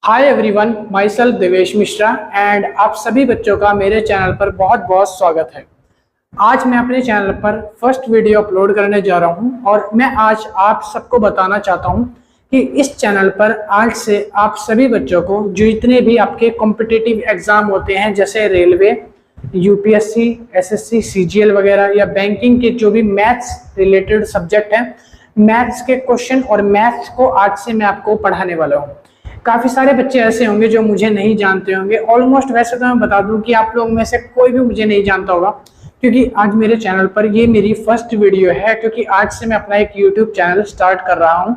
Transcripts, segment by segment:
Hi everyone, my self Devesh Mishra and आप सभी बच्चों का मेरे चैनल पर बहुत बहुत स्वागत है। आज मैं अपने चैनल पर फर्स्ट वीडियो अपलोड करने जा रहा हूं और मैं आज आप सबको बताना चाहता हूं कि इस चैनल पर आज से आप सभी बच्चों को जो जितने भी आपके कॉम्पिटिटिव एग्जाम होते हैं जैसे रेलवे, यूपीएससी, एसएससी, सीजीएल वगैरह या बैंकिंग के जो भी मैथ्स रिलेटेड सब्जेक्ट हैं, मैथ्स के क्वेश्चन और मैथ्स को आज से मैं आपको पढ़ाने वाला हूँ। काफी सारे बच्चे ऐसे होंगे जो मुझे नहीं जानते होंगे। ऑलमोस्ट वैसे तो मैं बता दूं कि आप लोग में से कोई भी मुझे नहीं जानता होगा, क्योंकि आज मेरे चैनल पर ये मेरी फर्स्ट वीडियो है। क्योंकि आज से मैं अपना एक यूट्यूब चैनल स्टार्ट कर रहा हूं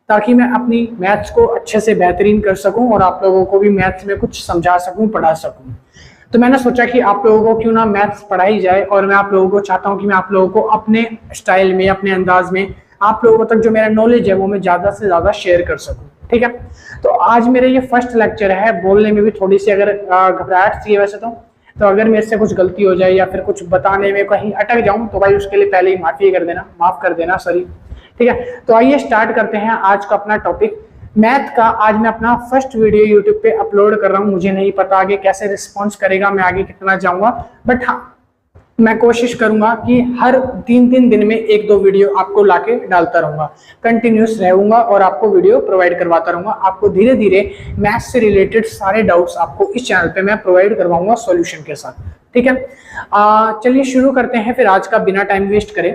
ताकि मैं अपनी मैथ्स को अच्छे से बेहतरीन कर सकूं और आप लोगों को भी मैथ्स में कुछ समझा सकूं, पढ़ा सकूं। तो मैंने सोचा कि आप लोगों को क्यों ना मैथ्स पढ़ाई जाए, और मैं आप लोगों को चाहता हूँ कि मैं आप लोगों को अपने स्टाइल में, अपने अंदाज में आप लोगों तक जो मेरा नॉलेज है वो मैं ज्यादा से ज्यादा शेयर कर सकूं। ठीक है, तो आज मेरे ये फर्स्ट लेक्चर है। बोलने में भी थोड़ी सी अगर घबराहट सी है वैसे तो अगर मेरे से कुछ गलती हो जाए या फिर कुछ बताने में कहीं अटक जाऊं तो भाई उसके लिए पहले ही माफ कर देना सॉरी। ठीक है, तो आइए स्टार्ट करते हैं आज का अपना टॉपिक मैथ का। आज मैं अपना फर्स्ट वीडियो यूट्यूब पे अपलोड कर रहा हूँ। मुझे नहीं पता आगे कैसे रिस्पॉन्स करेगा, मैं आगे कितना जाऊंगा, बट हाँ मैं कोशिश करूंगा कि हर 3-3 दिन में 1-2 वीडियो आपको लाके डालता रहूंगा, कंटिन्यूस रहूंगा और आपको वीडियो प्रोवाइड करवाता रहूंगा। आपको धीरे धीरे मैथ्स से रिलेटेड सारे डाउट्स आपको इस चैनल पे मैं प्रोवाइड करवाऊंगा सॉल्यूशन के साथ। ठीक है, चलिए शुरू करते हैं फिर आज का, बिना टाइम वेस्ट करें।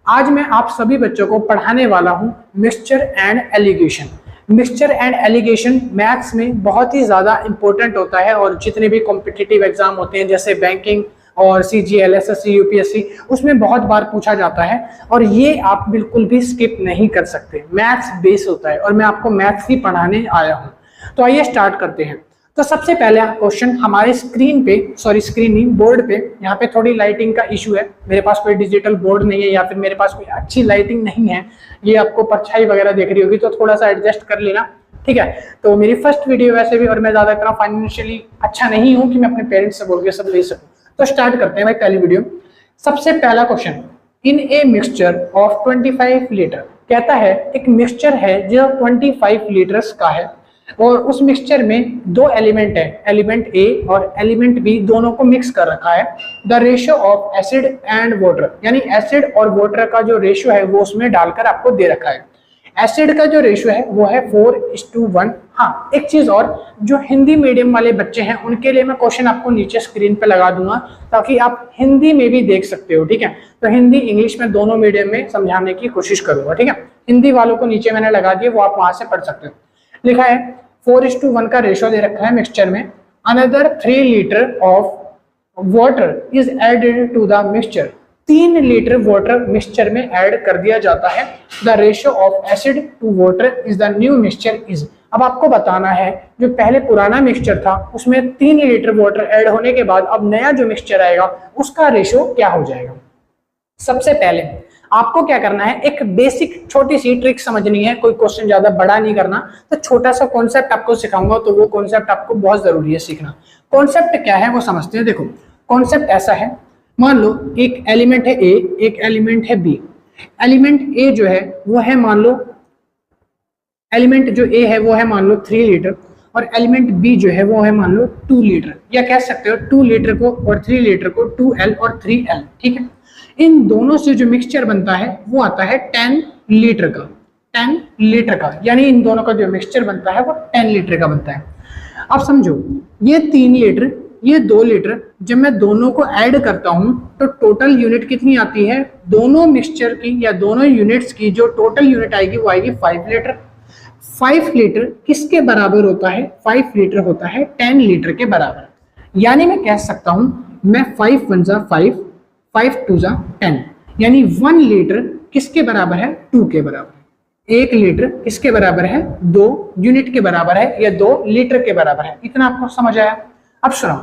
आज मैं आप सभी बच्चों को पढ़ाने वाला हूँ mixture and allegation. Mixture and allegation maths में बहुत ही ज्यादा इंपॉर्टेंट होता है और जितने भी कॉम्पिटिटिव एग्जाम होते हैं जैसे बैंकिंग और सीजीएल, एसएससी, यूपीएससी, उसमें बहुत बार पूछा जाता है और ये आप बिल्कुल भी स्किप नहीं कर सकते। मैथ्स बेस होता है और मैं आपको मैथ्स ही पढ़ाने आया हूँ। तो आइए स्टार्ट करते हैं। तो सबसे पहले क्वेश्चन हमारे स्क्रीन पे, सॉरी स्क्रीन नहीं, बोर्ड पे, यहाँ पे थोड़ी लाइटिंग का इशू है। मेरे पास कोई डिजिटल बोर्ड नहीं है या फिर मेरे पास कोई अच्छी लाइटिंग नहीं है, ये आपको परछाई वगैरह देख रही होगी, तो थोड़ा सा एडजस्ट कर लेना। ठीक है, तो मेरी फर्स्ट वीडियो वैसे भी, और मैं ज्यादा इतना फाइनेंशियली अच्छा नहीं हूँ कि मैं अपने पेरेंट्स से बोल के सब ले सकूँ। तो स्टार्ट करते हैं भाई पहली वीडियो। सबसे पहला question, in a mixture of 25 litre, कहता है एक मिक्सचर है जो 25 लीटर्स का है और उस मिक्सचर में 2 एलिमेंट है, एलिमेंट ए और एलिमेंट बी, दोनों को मिक्स कर रखा है। The ratio of acid and water, यानी एसिड और वाटर का जो रेशियो है वो उसमें डालकर आपको दे रखा है। एसिड का जो रेशियो है वो है 4:1। हाँ, एक चीज और, जो हिंदी मीडियम वाले बच्चे हैं उनके लिए मैं क्वेश्चन आपको नीचे स्क्रीन पे लगा दूंगा ताकि आप हिंदी में भी देख सकते हो। ठीक है, तो हिंदी इंग्लिश में दोनों मीडियम में समझाने की कोशिश करूंगा। ठीक है, हिंदी वालों को नीचे मैंने लगा दिया, वो आप वहां से पढ़ सकते हो। लिखा है 4:1 का रेशियो दे रखा है मिक्सचर में। Another 3 litre of water is added to the mixture, 3 litre water mixture में ऐड कर दिया जाता है। The ratio of acid to water is the new mixture is. अब आपको बताना है जो पहले पुराना मिक्सचर था उसमें 3 लीटर वाटर ऐड होने के बाद अब नया जो मिक्सचर आएगा उसका रेशियो क्या हो जाएगा। सबसे पहले आपको क्या करना है, एक बेसिक छोटी सी ट्रिक समझनी है, कोई क्वेश्चन ज्यादा बड़ा नहीं करना। तो छोटा सा कॉन्सेप्ट आपको सिखाऊंगा, तो वो कॉन्सेप्ट आपको बहुत जरूरी है सीखना। कॉन्सेप्ट क्या है वो समझते हैं। देखो कॉन्सेप्ट ऐसा है, मान लो एक एलिमेंट है ए, एक एलिमेंट है बी। एलिमेंट ए जो है वो है, मान लो एलिमेंट जो ए है वो है मान लो 3 लीटर और एलिमेंट बी जो है वो है मान लो 2 लीटर, या कह सकते हो 2 लीटर को और 3 लीटर को 2L और 3L। ठीक है, इन दोनों से जो मिक्सचर बनता है वो आता है 10 लीटर का, 10 लीटर का, यानी इन दोनों का जो मिक्सचर बनता है वो 10 लीटर का बनता है। अब समझो ये 3 लीटर, ये 2 लीटर, जब मैं दोनों को ऐड करता हूं तो टोटल यूनिट कितनी आती है, दोनों मिक्सचर की या दोनों यूनिट्स की जो टोटल यूनिट आएगी वो आएगी 5 लीटर। 5 लीटर किसके बराबर होता है, 5 लीटर होता है 10 लीटर के बराबर। यानी मैं कह सकता हूं, मैं 5 1 जा 5, 5 2 जा 10, यानी 1 लीटर किसके बराबर है, 2 के बराबर। 1 लीटर किसके बराबर है, 2 यूनिट के बराबर है या 2 लीटर के बराबर है। इतना आपको समझ आया। अब सुनो,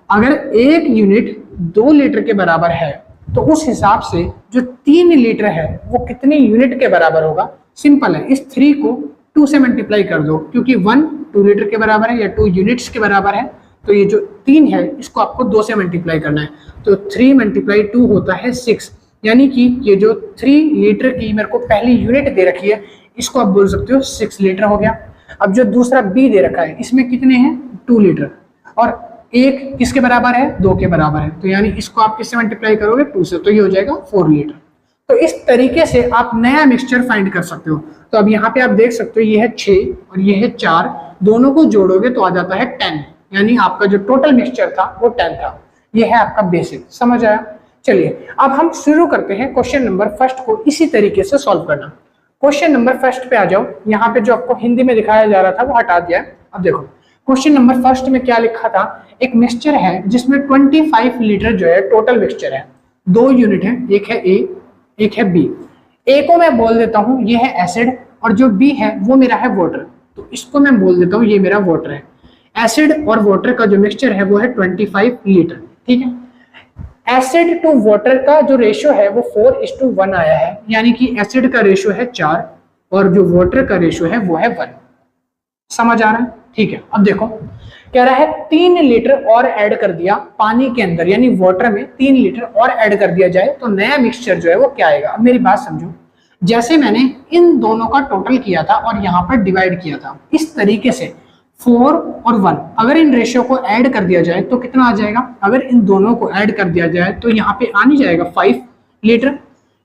अगर 1 यूनिट 2 लीटर के बराबर है तो उस हिसाब से जो 3 लीटर है वो कितने यूनिट के बराबर होगा। सिंपल है, इस 3 को 2 से मल्टीप्लाई कर दो, क्योंकि 1 2 लीटर के बराबर है या 2 यूनिट्स के बराबर है, तो ये जो 3 है इसको आपको 2 से मल्टीप्लाई करना है। तो 3 × 2 होता है 6, यानी कि ये जो 3 लीटर की मेरे को पहली यूनिट दे रखी है इसको आप बोल सकते हो 6 लीटर हो गया। अब जो दूसरा बी दे रखा है इसमें कितने हैं 2 लीटर, और एक किसके बराबर है 2 के बराबर है, तो यानी इसको आप किससे मल्टीप्लाई करोगे 2 से, तो ये हो जाएगा 4 लीटर। तो इस तरीके से आप नया मिक्सचर फाइंड कर सकते हो। तो अब यहाँ पे आप देख सकते हो ये है 6 और ये है 4, दोनों को जोड़ोगे तो आ जाता है 10, यानी आपका जो टोटल मिक्सचर था वो 10 था। ये है आपका बेसिक, समझ आया। चलिए अब हम शुरू करते हैं क्वेश्चन नंबर फर्स्ट को इसी तरीके से सॉल्व करना। क्वेश्चन नंबर फर्स्ट पे आ जाओ। यहाँ पे जो आपको हिंदी में दिखाया जा रहा था वो हटा दिया है। अब देखो क्वेश्चन नंबर फर्स्ट में क्या लिखा था, एक मिक्सचर है जिसमें 25 लीटर जो है टोटल मिक्सचर है, 2 यूनिट है, एक है ए एक है बी। ए को मैं बोल देता हूं ये है एसिड और जो बी है वो मेरा है वाटर, तो इसको मैं बोल देता हूं ये मेरा वाटर है। एसिड और वाटर का जो मिक्सचर है वो है 25 लीटर, ठीक है। एसिड टू वाटर का जो रेशियो है वो 4:1 आया है, यानी कि एसिड का रेशियो है 4 और जो वाटर का रेशियो है वो है 1। समझ आ रहा है, ठीक है। अब देखो कह रहा है 3 लीटर और ऐड कर दिया पानी के अंदर, यानी वाटर में 3 लीटर और ऐड कर दिया जाए तो नया मिक्सचर जो है वो क्या आएगा। अब मेरी बात समझो, जैसे मैंने इन दोनों का टोटल किया था और यहाँ पर डिवाइड किया था, इस तरीके से 4 और 1 अगर इन रेशियो को ऐड कर दिया जाए तो कितना आ जाएगा। अगर इन दोनों को ऐड कर दिया जाए तो यहाँ पे आ नहीं जाएगा 5 लीटर,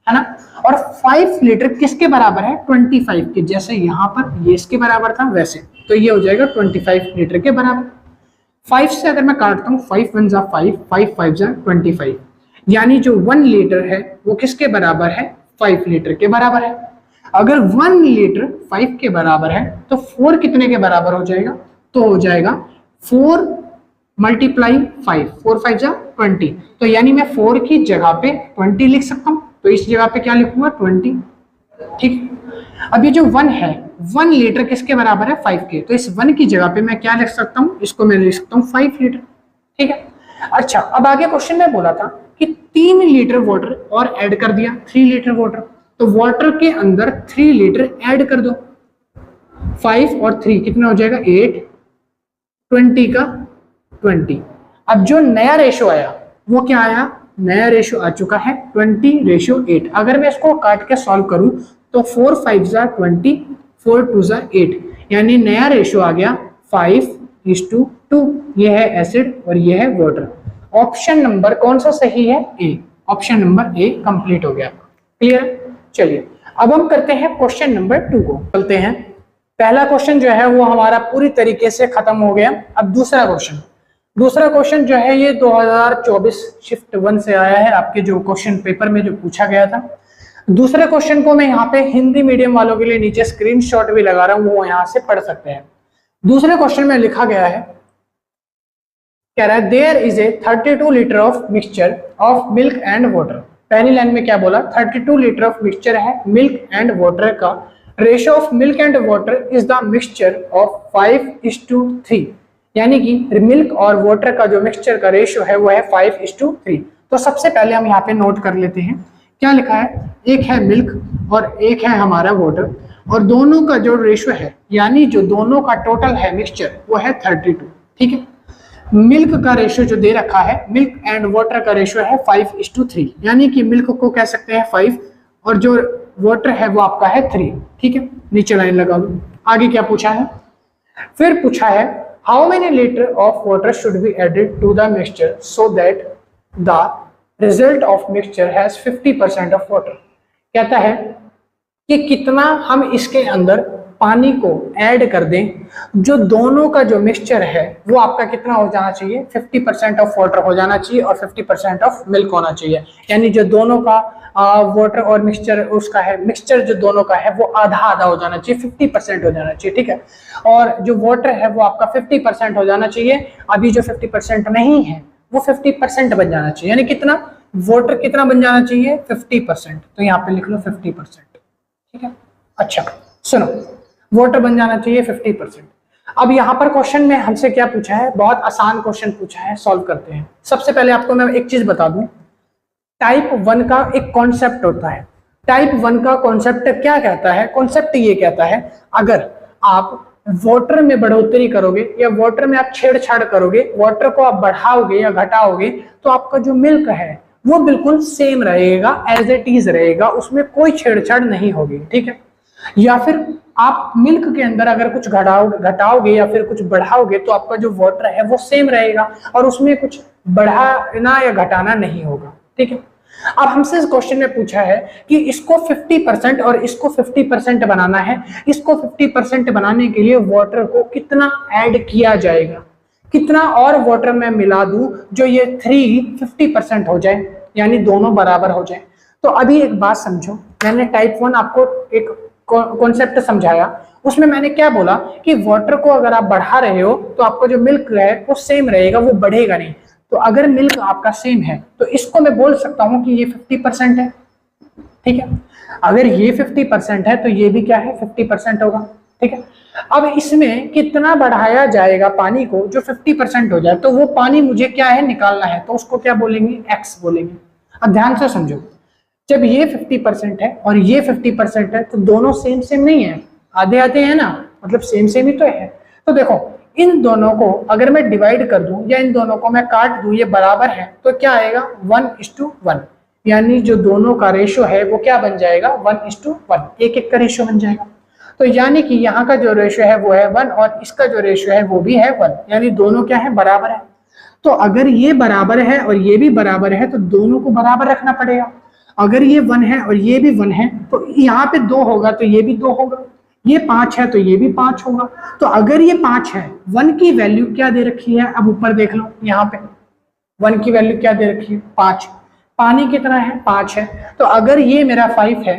है ना। और 5 लीटर किसके बराबर है 25 के, जैसे यहाँ पर ये इसके बराबर था वैसे, तो ये हो जाएगा 25 लीटर के बराबर। 5 से अगर मैं काटता हूँ 5 1 जा 5, 5 5 जा 25, यानी जो 1 लीटर है वो किसके बराबर है 5 लीटर के बराबर है। अगर 1 लीटर 5 के बराबर है तो 4 कितने के बराबर हो जाएगा, तो हो जाएगा 4 मल्टीप्लाई 5, 4 5 जा 20, तो यानी मैं 4 की जगह पे 20 लिख सकता हूँ, तो इस जगह पे क्या लिखूंगा 20, ठीक। अब ये जो 1 है 1 लीटर किसके बराबर है 5 के, तो इस 1 की जगह पे मैं क्या लिख सकता हूँ, इसको मैं लिख सकता हूँ 5 लीटर, ठीक है। अच्छा अब आगे क्वेश्चन में बोला था कि 3 लीटर वाटर और ऐड कर दिया, 3 लीटर वाटर, तो वाटर के अंदर 3 लीटर ऐड कर दो, 5 और 3 कितना हो जाएगा 8, 20 का 20। अब जो नया रेशो आया वो क्या आया, नया रेशो आ चुका है 20:8। अगर मैं इसको काट के सॉल्व करूं तो 4 5 जा 20, 4 2 जा 8, यानी नया रेशो आ गया 5:2। ये है एसिड और ये है वाटर। ऑप्शन नंबर कौन सा सही है, ए। ऑप्शन नंबर ए कंप्लीट हो गया, क्लियर। चलिए अब हम करते हैं क्वेश्चन नंबर 2 को, चलते हैं। पहला क्वेश्चन जो है वो हमारा पूरी तरीके से खत्म हो गया। अब दूसरा क्वेश्चन जो है ये 2024 शिफ्ट 1 से आया है, आपके जो क्वेश्चन पेपर में जो पूछा गया था। दूसरे क्वेश्चन को मैं यहाँ पे हिंदी मीडियम वालों के लिए नीचे स्क्रीनशॉट भी लगा रहा हूँ, वो यहाँ से पढ़ सकते हैं। दूसरे क्वेश्चन में लिखा गया है, कह रहा है there is a 32 litre of mixture of milk and water. पहली लाइन में क्या बोला, 32 लीटर ऑफ मिक्सचर है मिल्क एंड वाटर का, ratio of milk and water is the mixture of 5:3, यानी कि मिल्क और वाटर का जो मिक्सचर का रेशियो है वो है 5:3। तो सबसे पहले हम यहाँ पे नोट कर लेते हैं क्या लिखा है, एक है मिल्क और एक है हमारा वाटर, और दोनों का जो रेशियो है यानी जो दोनों का टोटल है मिक्सचर वो है 32, ठीक है। मिल्क का रेशियो जो दे रखा है, मिल्क एंड वाटर का रेशियो है 5:3, यानी कि मिल्क को कह सकते हैं 5 और जो वाटर है वो आपका है 3, ठीक है। नीचे लाइन लगा दो। आगे क्या पूछा है, फिर पूछा है how many litre of water should be added to the mixture so that the result of mixture has 50% of water. कहता है कि कितना हम इसके अंदर पानी को ऐड कर दें, जो दोनों का जो मिक्सचर है वो आपका कितना हो जाना चाहिए, 50% ऑफ वाटर हो जाना चाहिए और 50% ऑफ मिल्क होना चाहिए, यानी जो दोनों का वाटर और मिक्सचर उसका है, मिक्सचर जो दोनों का है वो आधा आधा हो जाना चाहिए, 50% हो जाना चाहिए, ठीक है। और जो वाटर है वो आपका 50% हो जाना चाहिए, अभी जो 50% नहीं है वो 50% बन जाना चाहिए, यानी कितना वाटर कितना बन जाना चाहिए 50%, तो यहाँ पे लिख लो 50%, ठीक है। अच्छा सुनो, वाटर बन जाना चाहिए 50%। अब यहाँ पर क्वेश्चन में हमसे क्या पूछा है, बहुत आसान क्वेश्चन पूछा है, सॉल्व करते हैं। सबसे पहले आपको मैं एक चीज बता दूं, टाइप 1 का एक कॉन्सेप्ट होता है। टाइप 1 का कॉन्सेप्ट क्या कहता है, कॉन्सेप्ट ये कहता है अगर आप वाटर में बढ़ोतरी करोगे या वाटर में आप छेड़छाड़ करोगे, वाटर को आप बढ़ाओगे या घटाओगे, तो आपका जो मिल्क है वो बिल्कुल सेम रहेगा, एज इट इज रहेगा, उसमें कोई छेड़छाड़ नहीं होगी, ठीक है। या फिर आप मिल्क के अंदर अगर कुछ घटाओगे या फिर कुछ बढ़ाओगे तो आपका जो वाटर है वो सेम रहेगा और उसमें कुछ बढ़ाना या घटाना नहीं होगा। ठीक है, अब हमसे इस क्वेश्चन में पूछा है कि इसको 50% और इसको 50% बनाना है। इसको 50% बनाने के लिए वाटर को कितना ऐड किया जाएगा, कितना और वाटर मैं मिला दूं जो ये 3 50% हो जाए, यानी दोनों बराबर हो जाए। तो अभी एक बात समझो, मैंने टाइप 1 आपको एक कॉन्सेप्ट समझाया, उसमें मैंने क्या बोला कि वाटर को अगर आप बढ़ा रहे हो तो आपका जो मिल्क है वो सेम रहेगा, वो बढ़ेगा नहीं। तो अगर मिल्क आपका सेम है तो इसको मैं बोल सकता हूं कि ये 50% है। ठीक है, अगर ये 50% है तो ये भी क्या है, 50% होगा। ठीक है, अब इसमें कितना बढ़ाया जाएगा पानी को जो 50% हो जाए, तो वो पानी मुझे क्या है निकालना है, तो उसको क्या बोलेंगे, एक्स बोलेंगे। अब ध्यान से समझो, जब ये 50% है और ये 50% है तो दोनों सेम सेम नहीं है, आधे आधे है ना, मतलब सेम सेम ही तो है। तो देखो इन दोनों को अगर मैं डिवाइड कर दूं या इन दोनों को मैं काट दूं, ये बराबर है, तो क्या आएगा 1:1, यानी जो दोनों का रेशो है वो क्या बन जाएगा, 1:1, एक एक का रेशो बन जाएगा। तो यानी कि यहाँ का जो रेशो है वो है 1 और इसका जो रेशो है वो भी है 1, यानी दोनों क्या है, बराबर है। तो अगर ये बराबर है और ये भी बराबर है तो दोनों को बराबर रखना पड़ेगा। अगर ये 1 है और ये भी 1 है तो यहाँ पे 2 होगा तो ये भी 2 होगा, ये 5 है तो ये भी 5 होगा। तो अगर ये 5 है, 1 की वैल्यू क्या दे रखी है, अब ऊपर देख लो, यहाँ पे 1 की वैल्यू क्या दे रखी है, 5। पानी कितना है, 5 है। तो अगर ये मेरा 5 है,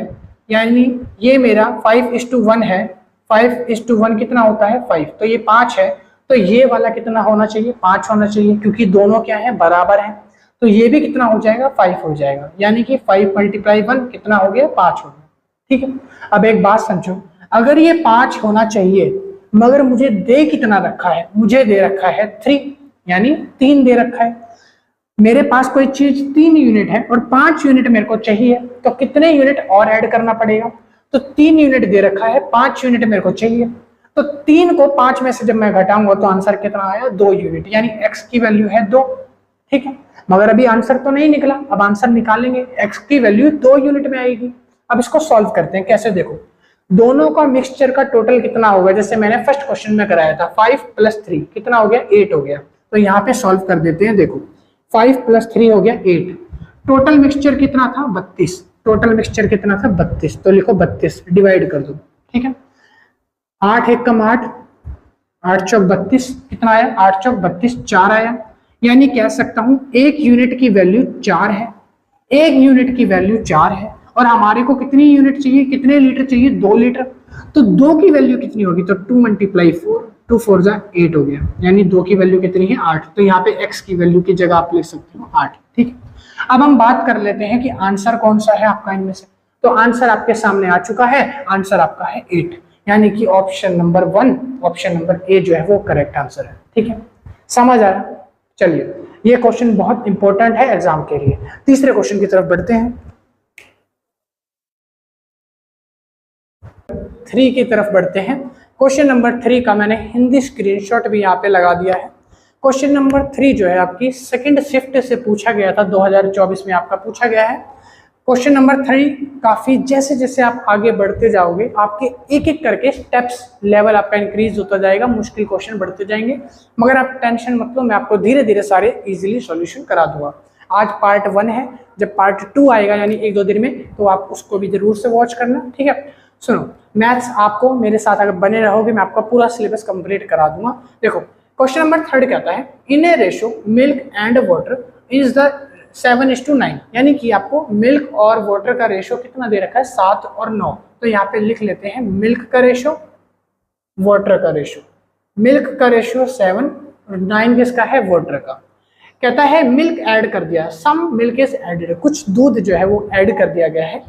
यानी ये मेरा 5:1 है, 5:1 कितना होता है, 5। तो ये 5 है, तो ये वाला कितना होना चाहिए, 5 होना चाहिए, क्योंकि दोनों क्या है, बराबर है। तो ये भी कितना हो जाएगा, 5 हो जाएगा, यानी कि 5 × 1 कितना हो गया, 5 हो गया। ठीक है, अब एक बात समझो, अगर ये 5 होना चाहिए मगर मुझे दे कितना रखा है, मुझे दे रखा है 3, यानी 3 दे रखा है। मेरे पास कोई चीज 3 यूनिट है और 5 यूनिट मेरे को चाहिए, तो कितने यूनिट और ऐड करना पड़ेगा, तो 3 यूनिट दे रखा है, 5 यूनिट मेरे को चाहिए। तो 3 को 5 में से जब मैं घटाऊंगा तो आंसर कितना आया, 2 यूनिट, यानी x की वैल्यू है 2। ठीक है, मगर अभी आंसर तो नहीं निकला, अब आंसर निकालेंगे, x की वैल्यू 2 यूनिट में आएगी। अब इसको सॉल्व करते हैं, कैसे, देखो दोनों का मिक्सचर का टोटल कितना होगा, जैसे मैंने फर्स्ट क्वेश्चन में कराया था, 5 + 3 कितना हो गया, 8 हो गया। तो यहाँ पे सॉल्व कर देते हैं, देखो 5 + 3 हो गया 8, टोटल मिक्सचर कितना था, 32, टोटल मिक्सचर कितना था, 32, तो लिखो 32, डिवाइड कर दो। ठीक है, 8 × 1 = 8, 8 × 4 = 32, कितना आया, 8 × 4 = 32, 4 आया। यानी कह सकता हूं 1 यूनिट की वैल्यू 4 है, 1 यूनिट की वैल्यू 4 है, और हमारे को कितनी यूनिट चाहिए, कितने लीटर चाहिए, 2 लीटर। तो 2 की वैल्यू कितनी होगी, तो 2 × 4, 2 4 = 8 हो गया, यानी 2 की वैल्यू कितनी है, 8। तो यहाँ पे x की वैल्यू की जगह आप लिख सकते हो 8। ठीक है, अब हम बात कर लेते हैं कि आंसर कौन सा है आपका इनमें से। तो आंसर आपके सामने आ चुका है, आंसर आपका है 8, यानी कि option number 1, option number A जो है वो करेक्ट आंसर है। ठीक है, समझ आया। चलिए, ये क्वेश्चन बहुत इंपॉर्टेंट है एग्जाम के लिए। तीसरे क्वेश्चन की तरफ बढ़ते हैं, 3 की तरफ बढ़ते हैं। क्वेश्चन नंबर 3 का मैंने हिंदी स्क्रीनशॉट भी यहाँ पे लगा दिया है। क्वेश्चन नंबर 3 जो है आपकी सेकंड शिफ्ट से पूछा गया था, 2024 में आपका पूछा गया है। क्वेश्चन नंबर 3 काफी, जैसे जैसे आप आगे बढ़ते जाओगे आपके एक एक करके स्टेप्स लेवल आपका इंक्रीज होता जाएगा, मुश्किल क्वेश्चन बढ़ते जाएंगे, मगर आप टेंशन मत लो, मैं आपको धीरे धीरे सारे इजीली सॉल्यूशन करा दूंगा। आज पार्ट 1 है, जब पार्ट 2 आएगा यानी 1-2 दिन में, तो आप उसको भी जरूर से वॉच करना। ठीक है, सुनो, मैथ्स आपको मेरे साथ अगर बने रहोगे मैं आपका पूरा सिलेबस कंप्लीट करा दूंगा। देखो क्वेश्चन नंबर 3 कहता है, in a ratio milk and water is the 7:9, यानी कि आपको मिल्क और वाटर का रेशो कितना दे रखा है, 7 और 9। तो यहाँ पे लिख लेते हैं मिल्क का रेशो, वाटर का रेशो। मिल्क का रेशो 7 और 9 किसका है, वाटर का। कहता है मिल्क ऐड कर दिया, सम मिल्क इज एडेड, कुछ दूध जो है वो ऐड कर दिया गया है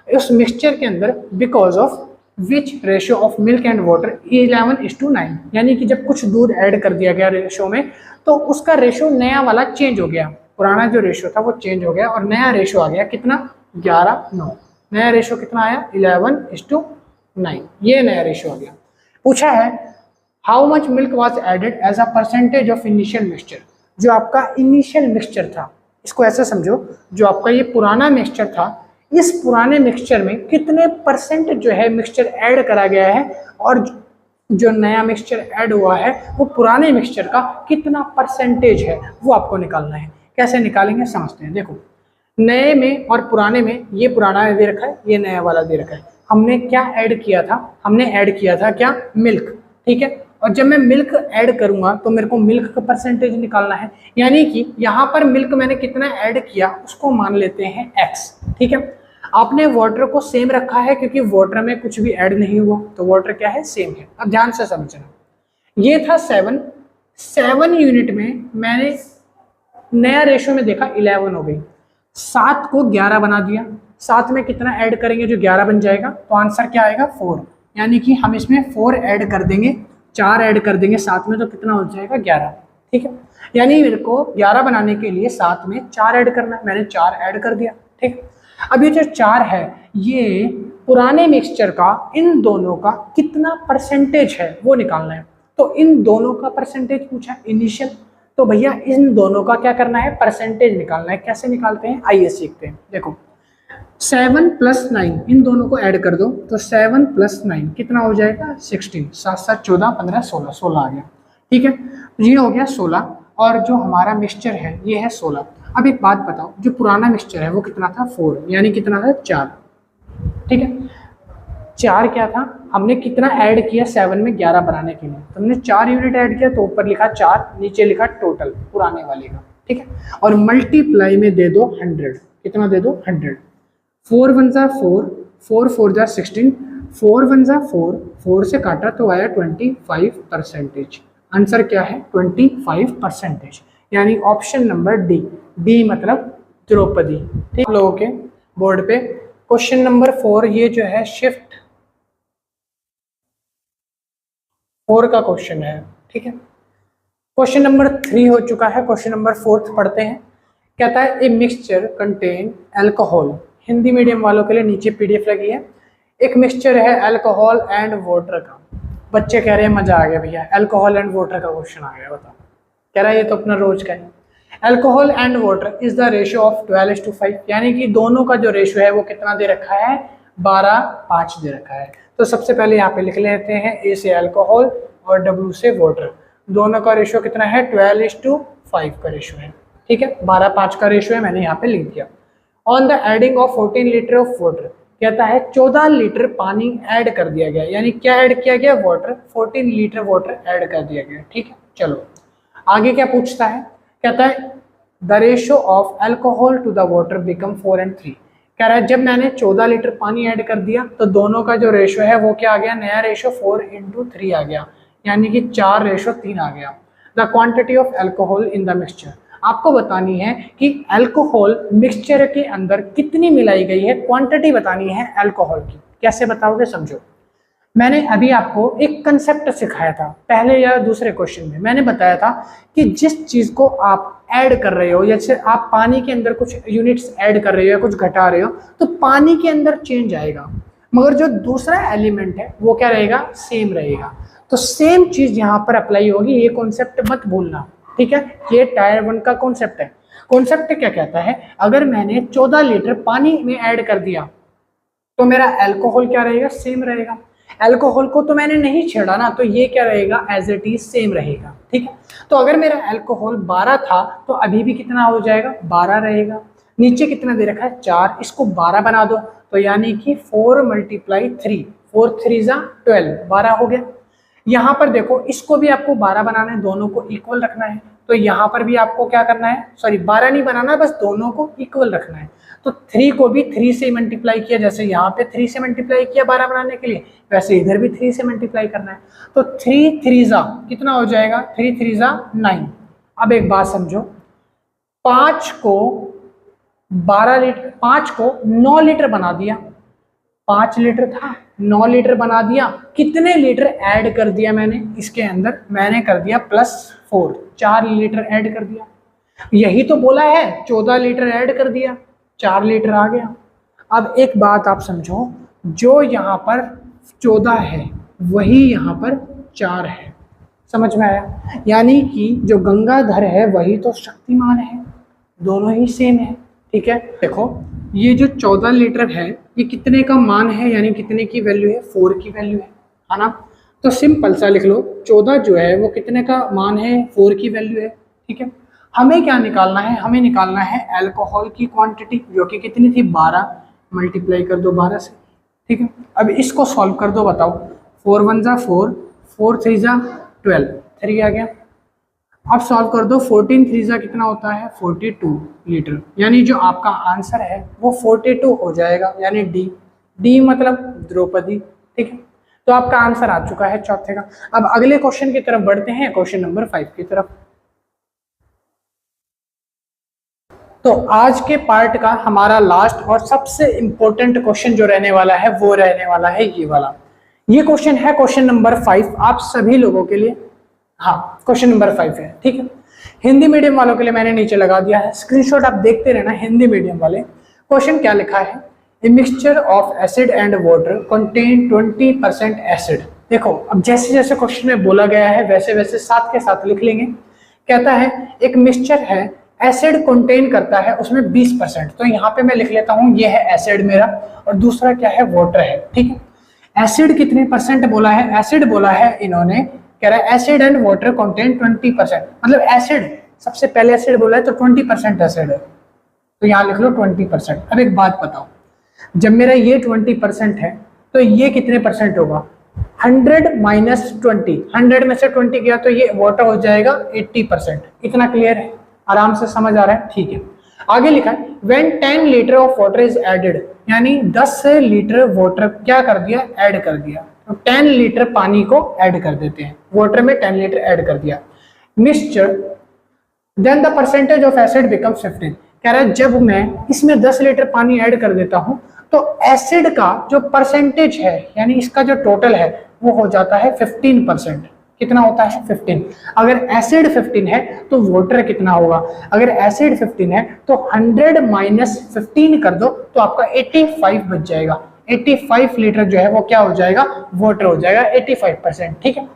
उस मिक्सचर के अंदर, because of which ratio of milk and water 11:9, यानी कि जब कुछ दूध ऐड कर दिया गया रेशो में तो उसका रेशो नया वाला चेंज हो गया, पुराना जो रेशो था वो चेंज हो गया और नया रेशो आ गया कितना, 11:9। नया रेशो कितना आया, 11:9, ये नया रेशो आ गया। पूछा है how much milk was added as a percentage of initial mixture, जो आपका इनिशियल मिक्सचर था, इसको ऐसे समझो, जो आपका ये पुराना मिक्सचर था इस पुराने मिक्सचर में कितने परसेंट जो है मिक्सचर ऐड करा गया है और जो नया मिक्सचर ऐड हुआ है वो पुराने मिक्सचर का कितना परसेंटेज है वो आपको निकालना है। कैसे निकालेंगे समझते हैं। देखो, नए में और पुराने में ये पुराना दे रखा है, ये नया वाला दे रखा है। हमने क्या ऐड किया था? हमने ऐड किया था क्या? मिल्क। ठीक है, और जब मैं मिल्क ऐड करूंगा तो मेरे को मिल्क का परसेंटेज निकालना है, यानी कि यहाँ पर मिल्क मैंने कितना ऐड किया उसको मान लेते हैं x। ठीक है, आपने वाटर को सेम रखा है क्योंकि वाटर में कुछ भी ऐड नहीं हुआ, तो वाटर क्या है? सेम है। अब ध्यान से समझना, ये था 7 यूनिट में मैंने नया रेशो में देखा 11 हो गई, 7 को 11 बना दिया, 7 में कितना ऐड करेंगे जो 11 बन जाएगा, तो आंसर क्या आएगा? 4। यानी कि हम इसमें 4 ऐड कर देंगे, 4 ऐड कर देंगे 7 में, तो कितना हो जाएगा? 11। ठीक है, यानी मेरे को 11 बनाने के लिए 7 में 4 ऐड करना है, मैंने 4 ऐड कर दिया। ठीक है, अब ये जो 4 है ये पुराने मिक्सचर का इन दोनों का कितना परसेंटेज है वो निकालना है। तो इन दोनों का परसेंटेज पूछा इनिशियल, तो भैया इन दोनों का क्या करना है? परसेंटेज निकालना है। कैसे निकालते हैं आइए सीखते हैं। देखो 7 + 9 इन दोनों को ऐड कर दो, तो 7 + 9 कितना हो जाएगा? 16। 7 7 14 15 16, 16 आ गया। ठीक है, ये हो गया 16 और जो हमारा मिक्सचर है ये है 16। अब एक बात बताओ, जो पुराना मिक्सचर है वो कितना था? 4, यानी कितना था? 4। ठीक है, 4 क्या था? हमने कितना ऐड किया 7 में 11 बनाने के लिए, तो हमने 4 यूनिट ऐड किया, तो ऊपर लिखा 4, नीचे लिखा टोटल पुराने वाले का। ठीक है, और मल्टीप्लाई में दे दो 100। कितना दे दो? 100। 4 1 जा 4, 4 4 जा 16, 4 1 जा 4, 4 से काटा तो आया 25%। आंसर क्या है? 25%, यानी ऑप्शन नंबर डी मतलब द्रौपदी। ठीक, लोगों के बोर्ड पे क्वेश्चन नंबर 4 ये जो है शिफ्ट 4 का क्वेश्चन है। ठीक है, क्वेश्चन नंबर 3 हो चुका है, क्वेश्चन नंबर 4 पढ़ते हैं। कहता है a mixture contain alcohol. Hindi medium वालों के लिए नीचे पीडीएफ लगी है। एक मिक्सचर है अल्कोहल एंड वाटर का। बच्चे कह रहे हैं मजा आ गया भैया, अल्कोहल एंड वाटर का क्वेश्चन आ गया, बताओ। कह रहा है ये तो अपना रोज का है। Alcohol and water is the ratio of 12:5, यानी कि दोनों का जो रेशियो है वो कितना दे रखा है? 12:5 दे रखा है। तो सबसे पहले यहाँ पे लिख लेते हैं, ए से अल्कोहल और डब्ल्यू से वाटर, दोनों का रेशियो कितना है? 12:5 का रेशियो है। ठीक है, 12:5 का रेशियो है, मैंने यहाँ पे लिख दिया। On the adding of 14 litre of water, कहता है 14 लीटर पानी ऐड कर दिया गया, यानी क्या ऐड किया गया? वाटर। 14 लीटर वाटर ऐड कर दिया गया। ठीक है, चलो आगे क्या पूछता है? कहता है the ratio of alcohol to the water become 4 and 3। कह रहा है जब मैंने 14 लीटर पानी ऐड कर दिया तो दोनों का जो रेशियो है वो क्या आ गया? नया रेशियो 4:3 आ गया, यानी कि 4:3 आ गया। The quantity of alcohol in the mixture, आपको बतानी है कि अल्कोहल मिक्सचर के अंदर कितनी मिलाई गई है, क्वांटिटी बतानी है अल्कोहल की। कैसे बताओगे? समझो, मैंने अभी आपको एक कंसेप्ट सिखाया था पहले या दूसरे क्वेश्चन में। मैंने बताया था कि जिस चीज को आप ऐड कर रहे हो, जैसे आप पानी के अंदर कुछ यूनिट्स ऐड कर रहे हो या कुछ घटा रहे हो, तो पानी के अंदर चेंज आएगा, मगर जो दूसरा एलिमेंट है वो क्या रहेगा? सेम रहेगा। तो सेम चीज यहाँ पर अप्लाई होगी, ये कॉन्सेप्ट मत भूलना। ठीक है, ये टायर 1 का कॉन्सेप्ट है। कॉन्सेप्ट क्या कहता है? अगर मैंने 14 लीटर पानी में ऐड कर दिया तो मेरा अल्कोहल क्या रहेगा? सेम रहेगा। अल्कोहल को तो मैंने नहीं छेड़ा ना, तो ये क्या रहेगा? एज इट इज सेम रहेगा। ठीक है, तो अगर मेरा अल्कोहल 12 था तो अभी भी कितना हो जाएगा? 12 रहेगा। नीचे कितना दे रखा है? 4, इसको 12 बना दो, तो यानी कि 4 × 3, 4 3 जा 12, 12 हो गया। यहाँ पर देखो, इसको भी आपको 12 बनाना है, दोनों को इक्वल रखना है, तो यहाँ पर भी आपको क्या करना है? सॉरी, 12 नहीं बनाना, बस दोनों को इक्वल रखना है। तो 3 को भी 3 से मल्टीप्लाई किया, जैसे यहाँ पे 3 से मल्टीप्लाई किया 12 बनाने के लिए, वैसे इधर भी 3 से मल्टीप्लाई करना है। तो 3 3 जा कितना हो जाएगा? 3 3 जा 9। अब एक बात समझो, 5 को 9 लीटर बना दिया। 5 लीटर था, 9 लीटर बना दिया। कितने लीटर ऐड कर दिया मैंने इसके अंदर? मैंने कर दिया +4, 4 लीटर ऐड कर दिया। यही तो बोला है, 14 लीटर ऐड कर दिया, 4 लीटर आ गया। अब एक बात आप समझो, जो यहाँ पर 14 है वही यहाँ पर 4 है। समझ में आया? यानी कि जो गंगाधर है वही तो शक्तिमान है, दोनों ही सेम है। ठीक है, देखो ये जो 14 लीटर है ये कितने का मान है, यानी कितने की वैल्यू है, 4 की वैल्यू है ना। तो सिंपल सा लिख लो, 14 जो है वो कितने का मान है, 4 की वैल्यू है। ठीक है, हमें क्या निकालना है, हमें निकालना है अल्कोहल की क्वांटिटी, जो कि कितनी थी, 12, मल्टीप्लाई कर दो 12 से। ठीक है, अब इसको सॉल्व कर दो, बताओ 4 1 जा 4, 4 3 जा 12, 3 आ गया। अब सॉल्व कर दो, 14 3 जा कितना होता है, 42 लीटर, यानी जो आपका आंसर है वो 42 हो जाएगा, यानी डी। डी मतलब द्रौपदी। ठीक है, तो आपका आंसर आ चुका है चौथे का। अब अगले क्वेश्चन की तरफ बढ़ते हैं, क्वेश्चन नंबर 5 की तरफ। तो आज के पार्ट का हमारा लास्ट और सबसे इंपॉर्टेंट क्वेश्चन जो रहने वाला है वो रहने वाला है ये वाला। ये क्वेश्चन है क्वेश्चन नंबर 5 आप सभी लोगों के लिए। हाँ, क्वेश्चन नंबर 5 है। ठीक है, हिंदी मीडियम वालों के लिए मैंने नीचे लगा दिया है, स्क्रीनशॉट आप देखते रहना। हिंदी मीडियम वाले, क्वेश्चन क्या लिखा है, a mixture of acid and water contain 20% acid. देखो, अब जैसे जैसे क्वेश्चन में बोला गया है वैसे वैसे साथ के साथ लिख लेंगे। कहता है एक मिक्सचर है, एसिड कंटेन करता है उसमें 20%, तो यहाँ पे मैं लिख लेता हूँ ये है एसिड मेरा, और दूसरा क्या है, वाटर है। ठीक है, एसिड कितने परसेंट बोला है, एसिड बोला है इन्होंने, कह रहा है एसिड एंड वाटर कंटेन 20%, मतलब एसिड सबसे पहले एसिड बोला है तो 20% एसिड है, तो यहाँ लिख लो 20%। अब एक बात बताओ, जब मेरा ये 20% है तो ये कितने परसेंट होगा, 100 माइनस 20, 100 में से 20 गया तो ये वाटर हो जाएगा 80%। इतना क्लियर है, आराम से समझ आ रहा है। ठीक है, आगे लिखा है when 10 litre of water is added, यानी 10 लीटर वाटर क्या कर दिया, ऐड कर दिया, तो 10 लीटर पानी को ऐड कर देते हैं, वाटर में 10 लीटर ऐड कर दिया, mixture then the percentage of acid become 15। कह रहा है जब मैं इसमें 10 लीटर पानी ऐड कर देता हूं तो एसिड का जो परसेंटेज है, यानी इसका जो टोटल है वो हो जाता है 15%। कितना होता है, 15। अगर एसिड 15 है तो वाटर कितना होगा, अगर एसिड 15 है तो 100 माइनस 15 कर दो तो आपका 85 बच जाएगा। 85 लीटर जो है वो क्या हो जाएगा, वाटर हो जाएगा 85%। ठीक है,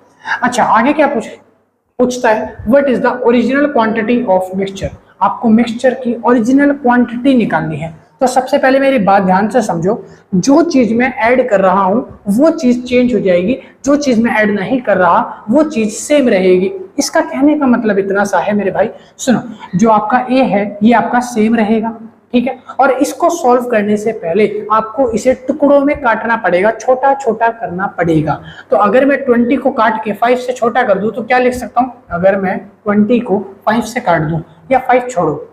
अच्छा आगे क्या पूछता है, what is the original quantity of mixture. आपको मिक्सचर की ओरिजिनल क्वांटिटी निकालनी है। तो सबसे पहले मेरी बात ध्यान से समझो, जो चीज मैं ऐड कर रहा हूं वो चीज चेंज हो जाएगी, जो चीज मैं ऐड नहीं कर रहा वो चीज सेम रहेगी। इसका कहने का मतलब इतना सा है मेरे भाई, सुनो, जो आपका ए है ये आपका सेम रहेगा, ठीक है, और इसको सॉल्व करने से पहले आपको इसे टुकड़ों में काटना पड़ेगा, छोटा छोटा करना पड़ेगा। तो अगर मैं 20 को काट के 5 से छोटा कर दूं तो क्या लिख सकता हूं, अगर मैं 20 को 5 से काट दूं, या 5 छोड़ो,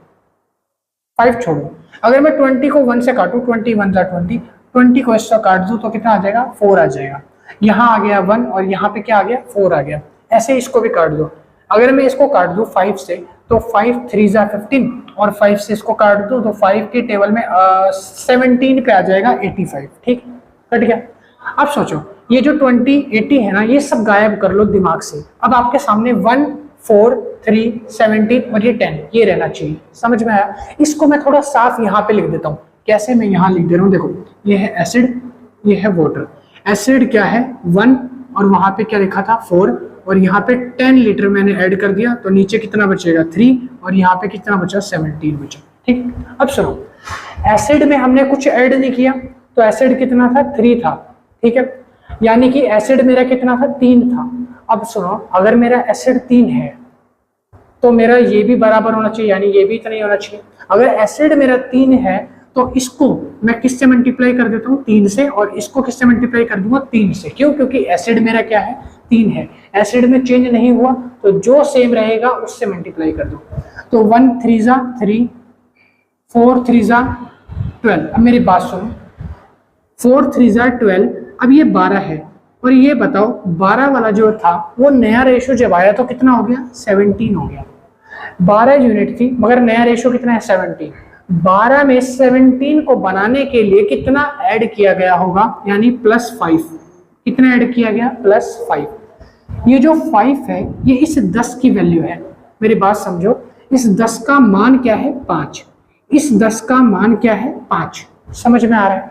अगर मैं 20 को 1 से काटूं, 20 1 जा 20, 20 को इससे काट दूं तो कितना आ जाएगा, 4 आ जाएगा। यहाँ आ गया 1 और यहाँ पे क्या आ गया, 4 आ गया। ऐसे इसको भी काट दो, अगर मैं इसको काट दूं 5 से तो 5 3 जा 15, और 5 से इसको काट दूं तो 5 की टेबल में 17 पे आ जाएगा 85। ठीक, कट गया। अब सोचो ये जो 20 80 है ना, ये सब गायब कर लो दिमाग से। अब आपके सामने 1 4 3 17 और ये 10 ये रहना चाहिए। समझ में आया? इसको मैं थोड़ा साफ यहाँ पे लिख देता हूँ। कैसे, मैं यहाँ लिख दे रहा हूँ, देखो ये है एसिड, ये है वाटर। एसिड क्या है 1 और वहां पे क्या लिखा था 4, और यहाँ पे 10 लीटर मैंने ऐड कर दिया तो नीचे कितना बचेगा 3, और यहाँ पे कितना बचा 17 बचा। ठीक, अब सुनो, एसिड में हमने कुछ ऐड नहीं किया तो एसिड कितना था 3 था। ठीक है, यानी कि एसिड मेरा कितना था 3 था। अब सुनो, अगर मेरा एसिड 3 है तो मेरा ये भी बराबर होना चाहिए, यानी ये भी इतना ही होना चाहिए। अगर एसिड मेरा 3 है तो इसको मैं किससे मल्टीप्लाई कर देता हूँ 3 से, और इसको किससे मल्टीप्लाई कर दूंगा 3 से। क्यों? क्योंकि एसिड मेरा क्या है 3 है, एसिड में चेंज नहीं हुआ तो जो सेम रहेगा उससे मल्टीप्लाई कर दो। तो 1 3 जा 3, 4 3 जा 12। अब मेरी बात सुनो, 4 3 जा 12, अब ये 12 है, और ये बताओ 12 वाला जो था वो नया रेशो जब आया तो कितना हो गया 17 हो गया। 12 यूनिट थी मगर नया रेशो कितना है 17। 12 में 17 को बनाने के लिए कितना ऐड किया गया होगा, यानी +5। कितना ऐड किया गया, +5। ये जो 5 है ये इस 10 की वैल्यू है। मेरी बात समझो, इस 10 का मान क्या है 5, इस 10 का मान क्या है 5। समझ में आ रहा है?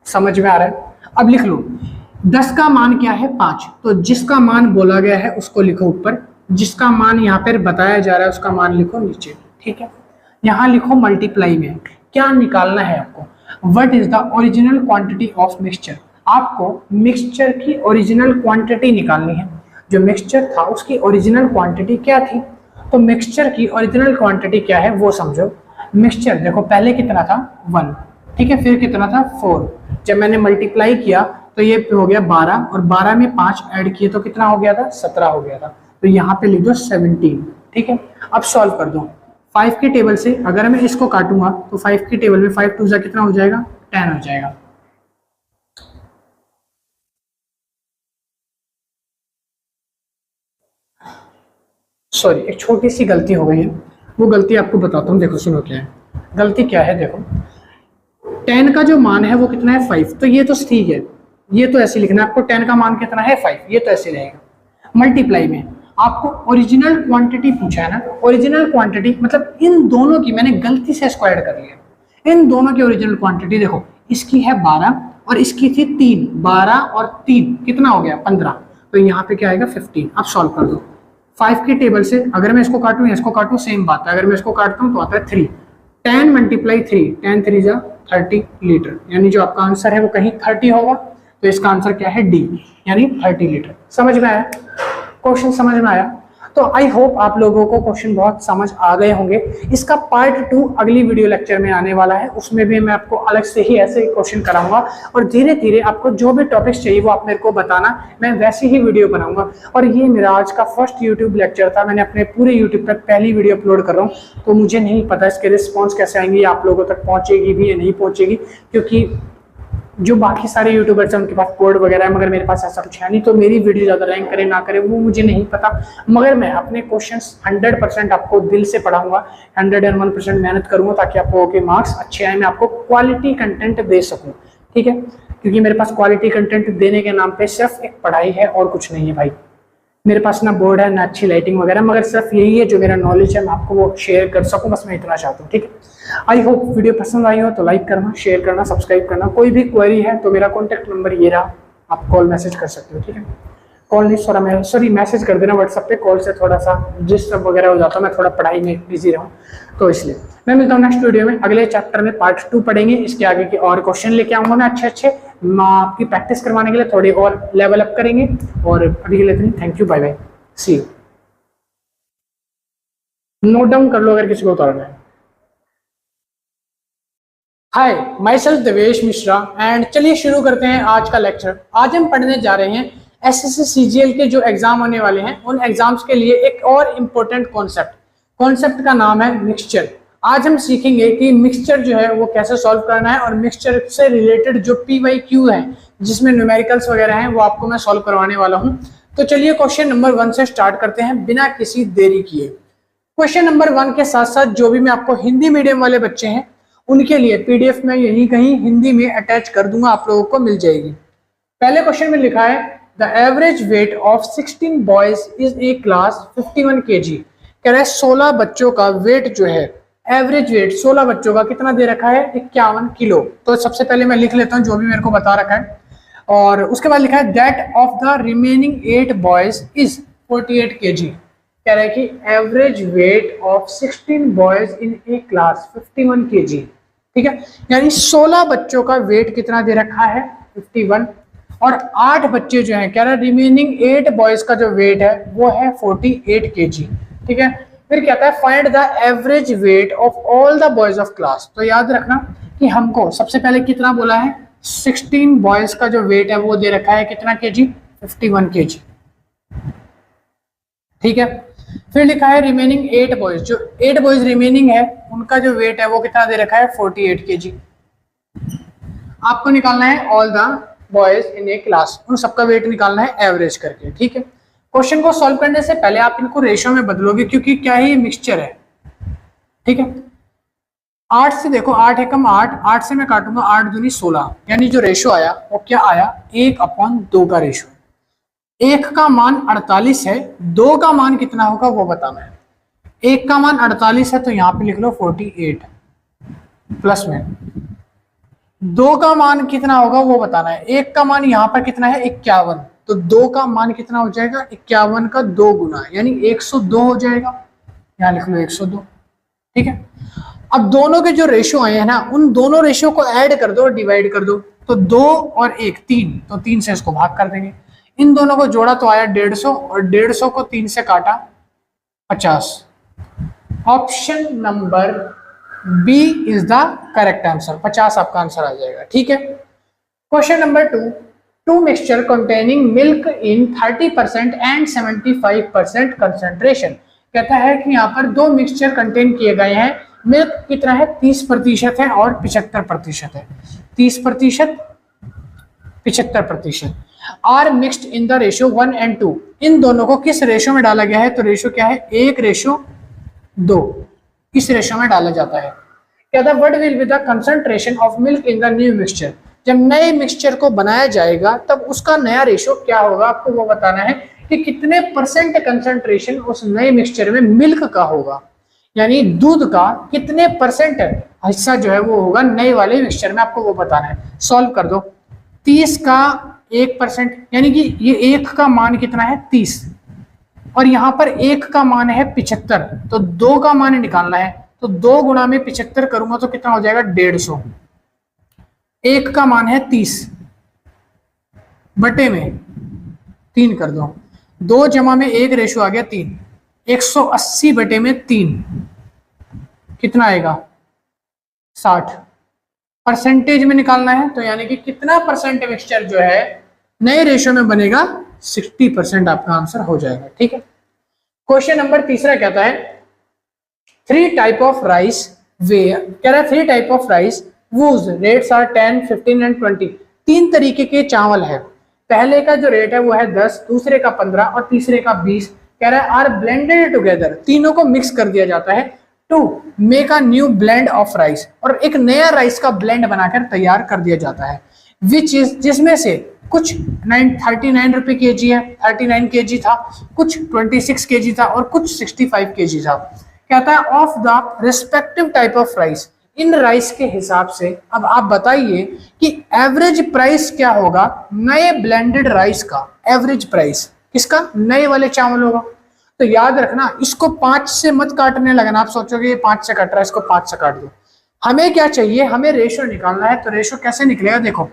समझ में आ रहा है? अब लिख लो 10 का मान क्या है 5, तो जिसका मान बोला गया है उसको लिखो ऊपर, जिसका मान यहाँ पर बताया जा रहा है उसका मान लिखो नीचे। ठीक है, यहाँ लिखो मल्टीप्लाई में क्या निकालना है आपको, what is the original quantity of mixture. आपको मिक्सचर की ओरिजिनल क्वांटिटी निकालनी है। जो मिक्सचर था उसकी ओरिजिनल क्वांटिटी क्या थी, तो मिक्सचर की ओरिजिनल क्वांटिटी क्या है वो समझो। मिक्सचर देखो पहले कितना था 1, ठीक है, फिर कितना था 4, जब मैंने मल्टीप्लाई किया तो ये हो गया 12 और 12 में 5 ऐड किए तो कितना हो गया था 17 हो गया था। तो यहाँ पे लिख दो 17, ठीक है। अब सॉल्व कर दो 5 की टेबल से। अगर मैं इसको काटूंगा तो 5 की टेबल में 5 2 जा कितना हो जाएगा 10 हो जाएगा। सॉरी एक छोटी सी गलती हो गई है, वो गलती आपको बताता हूँ। देखो सुनो क्या है गलती, क्या है देखो 10 का जो मान है वो कितना है 5, तो ये तो ठीक है, ये तो ऐसे लिखना है आपको 10 का मान कितना है 5, ये तो ऐसे रहेगा। मल्टीप्लाई में आपको ओरिजिनल क्वांटिटी पूछा है ना, ओरिजिनल क्वांटिटी मतलब इन दोनों की मैंने गलती से स्क्वायर कर लिया। इन दोनों की ओरिजिनल क्वांटिटी देखो, इसकी है 12 और इसकी थी 3, 12 और 3 कितना हो गया 15, तो यहाँ पे क्या आएगा 15। अब सॉल्व कर दो 5 की टेबल से। अगर मैं इसको काटूं या इसको काटूं सेम बात है, अगर मैं इसको काटता हूं तो आता है 3, 10 मल्टीप्लाई 3, 10 3 जा 30 लीटर, यानी जो आपका आंसर है वो कहीं 30 होगा, तो इसका आंसर क्या है डी, यानी 30 लीटर। समझ में आया क्वेश्चन, समझ में आया? तो आई होप आप लोगों को क्वेश्चन बहुत समझ आ गए होंगे। इसका पार्ट 2 अगली वीडियो लेक्चर में आने वाला है, उसमें भी मैं आपको अलग से ही ऐसे क्वेश्चन कराऊंगा और धीरे धीरे आपको जो भी टॉपिक्स चाहिए वो आप मेरे को बताना, मैं वैसी ही वीडियो बनाऊंगा। और ये मेरा आज का फर्स्ट यूट्यूब लेक्चर था, मैंने अपने पूरे यूट्यूब पर पहली वीडियो अपलोड कर रहा हूँ, तो मुझे नहीं पता इसके रिस्पॉन्स कैसे आएंगे, आप लोगों तक पहुँचेगी भी या नहीं पहुँचेगी, क्योंकि जो बाकी सारे यूट्यूबर्स हैं उनके पास कोड वगैरह है, मगर मेरे पास ऐसा कुछ है नहीं, तो मेरी वीडियो ज़्यादा रैंक करे ना करे वो मुझे नहीं पता। मगर मैं अपने क्वेश्चंस 100% आपको दिल से पढ़ाऊंगा, 101% मेहनत करूंगा ताकि आप लोगों के मार्क्स अच्छे आए, मैं आपको क्वालिटी कंटेंट दे सकूं, ठीक है। क्योंकि मेरे पास क्वालिटी कंटेंट देने के नाम पे सिर्फ एक पढ़ाई है और कुछ नहीं है भाई। मेरे पास ना बोर्ड है ना अच्छी लाइटिंग वगैरह, मगर सिर्फ यही है जो मेरा नॉलेज है, मैं आपको वो शेयर कर सकूं, बस मैं इतना चाहता हूँ, ठीक है। आई होप वीडियो पसंद आई हो तो लाइक करना, शेयर करना, सब्सक्राइब करना। कोई भी क्वेरी है तो मेरा कॉन्टैक्ट नंबर ये रहा, आप कॉल मैसेज कर सकते हो, ठीक है। कॉल नहीं सॉरी मैसेज कर देना व्हाट्सएप पे, कॉल से थोड़ा सा डिस्टर्ब वगैरह हो जाता है, मैं थोड़ा पढ़ाई में बिजी रहूँ, तो इसलिए मैं मिलता हूँ नेक्स्ट वीडियो में। अगले चैप्टर में पार्ट 2 पढ़ेंगे, इसके आगे के और क्वेश्चन लेके आऊंगा मैं अच्छे आपकी प्रैक्टिस करवाने के लिए, थोड़ी और लेवल अप करेंगे। और अभी के लिए thank you, bye bye, see you. Note down कर लो अगर किसी को उतारना है। Hi, myself Devesh Mishra and चलिए शुरू करते हैं आज का लेक्चर। आज हम पढ़ने जा रहे हैं एसएससी सीजीएल के जो एग्जाम होने वाले हैं उन एग्जाम्स के लिए एक और इम्पोर्टेंट कॉन्सेप्ट का नाम है मिक्सचर। आज हम सीखेंगे कि मिक्सचर जो है वो कैसे सॉल्व करना है, और मिक्सचर से रिलेटेड जो PYQ है जिसमें न्यूमेरिकल्स वगैरह हैं वो आपको मैं सॉल्व करवाने वाला हूँ। तो चलिए क्वेश्चन नंबर 1 से स्टार्ट करते हैं बिना किसी देरी किए। क्वेश्चन नंबर 1 के साथ साथ जो भी मैं आपको हिंदी मीडियम वाले बच्चे हैं उनके लिए PDF में यही कहीं हिंदी में अटैच कर दूंगा, आप लोगों को मिल जाएगी। पहले क्वेश्चन में लिखा है the average weight of 16 boys is a class 51 kg। कह रहा है 16 बच्चों का वेट जो है, एवरेज वेट 16 बच्चों का कितना दे रखा है 51 किलो। तो सबसे पहले मैं लिख लेता हूँ जो भी मेरे को बता रखा है, और उसके बाद लिखा है that of the remaining 8 boys is 48 kg। कह रहा है कि average weight of 16 boys in A class 51 kg, ठीक है। यानी 16 बच्चों का वेट कितना दे रखा है 51, और 8 बच्चे जो हैं, कह रहा है रिमेनिंग 8 बॉयज का जो वेट है वो है 48 kg, ठीक है। फिर कहता है find the average weight of all the boys of class. तो याद रखना कि हमको सबसे पहले कितना बोला है 16 बॉयज का जो वेट है वो दे रखा है कितना kg 51 kg, ठीक है। फिर लिखा है रिमेनिंग 8 बॉयज, जो 8 बॉयज रिमेनिंग है उनका जो वेट है वो कितना दे रखा है 48 kg। आपको निकालना है all the boys in A class, उन सबका वेट निकालना है एवरेज करके, ठीक है। क्वेश्चन को सॉल्व करने से पहले आप इनको रेशियो में बदलोगे, क्योंकि क्या है ये मिक्सचर है, ठीक है। 8 से देखो 8 एकम 8, 8 से मैं काटूंगा 8 दूनी 16, यानी जो रेशियो आया वो क्या आया 1/2 का रेशियो। 1 का मान 48 है, 2 का मान कितना होगा वो बताना है। 1 का मान 48 है तो यहाँ पे लिख लो 48 प्लस में 2 का मान कितना होगा वो बताना है। 1 का मान यहाँ पर कितना है 51, तो 2 का मान कितना हो जाएगा 51 का 2 गुना, यानी 102 हो जाएगा। यहाँ लिख लो 102, ठीक है। अब दोनों के जो रेशियो आए हैं ना, उन दोनों रेशियो को ऐड कर दो और डिवाइड कर दो, तो 2 और 1 3, तो 3 से इसको भाग कर देंगे। इन दोनों को जोड़ा तो आया 150, और 150 को 3 से काटा 50। Option number B is the correct answer, 50 आपका आंसर आ जाएगा। ठीक है। Question number 2, two mixture containing milk in 30% and 75% concentration. कहता है कि यहाँ पर दो मिक्सचर कंटेन किए गए हैं, मिल्क कितना है 30% है और 75% है। 30%, 75% are mixed in the ratio 1 and 2। इन दोनों को किस रेशियो में डाला गया है, तो रेशियो क्या है 1:2, इस रेशियो में डाला जाता है। कहता है what will be the concentration of milk in the new mixture. जब नए मिक्सचर को बनाया जाएगा तब उसका नया रेशियो क्या होगा, आपको वो बताना है कि कितने परसेंट कंसंट्रेशन उस नए मिक्सचर में मिल्क का होगा, यानी दूध का कितने परसेंट हिस्सा जो है वो होगा नए वाले मिक्सचर में, आपको वो बताना है। सॉल्व कर दो। 30 का 1%, यानी कि ये 1 का मान कितना है 30, और यहाँ पर 1 का मान है 75, तो 2 का मान निकालना है, तो 2 गुणा में 75 करूंगा तो कितना हो जाएगा 150। 1 का मान है 30 बटे में 3 कर दो, 2 जमा में 1 रेशियो आ गया 3, 180 बटे में 3 कितना आएगा 60। परसेंटेज में निकालना है, तो यानी कि कितना परसेंट मिक्सचर जो है नए रेशियो में बनेगा 60% आपका आंसर हो जाएगा। ठीक है। क्वेश्चन नंबर तीसरा कहता है 3 टाइप ऑफ राइस वे, कह रहा है 3 type of rice whose rates are 10, 15 and 20। 3 तरीके के चावल है, पहले का जो रेट है वो है 10, दूसरे का 15 और तीसरे का 20। कह रहा है आर ब्लेंडेड टुगेदर, तीनों को मिक्स कर दिया जाता है to make a new blend of rice, और एक नया राइस का ब्लेंड बनाकर तैयार कर दिया जाता है। विच इज, जिसमें से कुछ 39 रुपए केजी है, 39 केजी था, कुछ 26 केजी था और कुछ 65 केजी था। कहता है of the respective type of rice, in rice के हिसाब से अब आप बताइए कि एवरेज प्राइस क्या होगा नए ब्लेंडेड राइस का। एवरेज प्राइस किसका, नए वाले चावल होगा। तो याद रखना, इसको 5 से मत काटने लगना। आप सोचोगे ये 5 से कट रहा है, इसको 5 से काट दो। हमें क्या चाहिए, हमें रेशियो निकालना है। तो रेशियो कैसे निकलेगा, देखो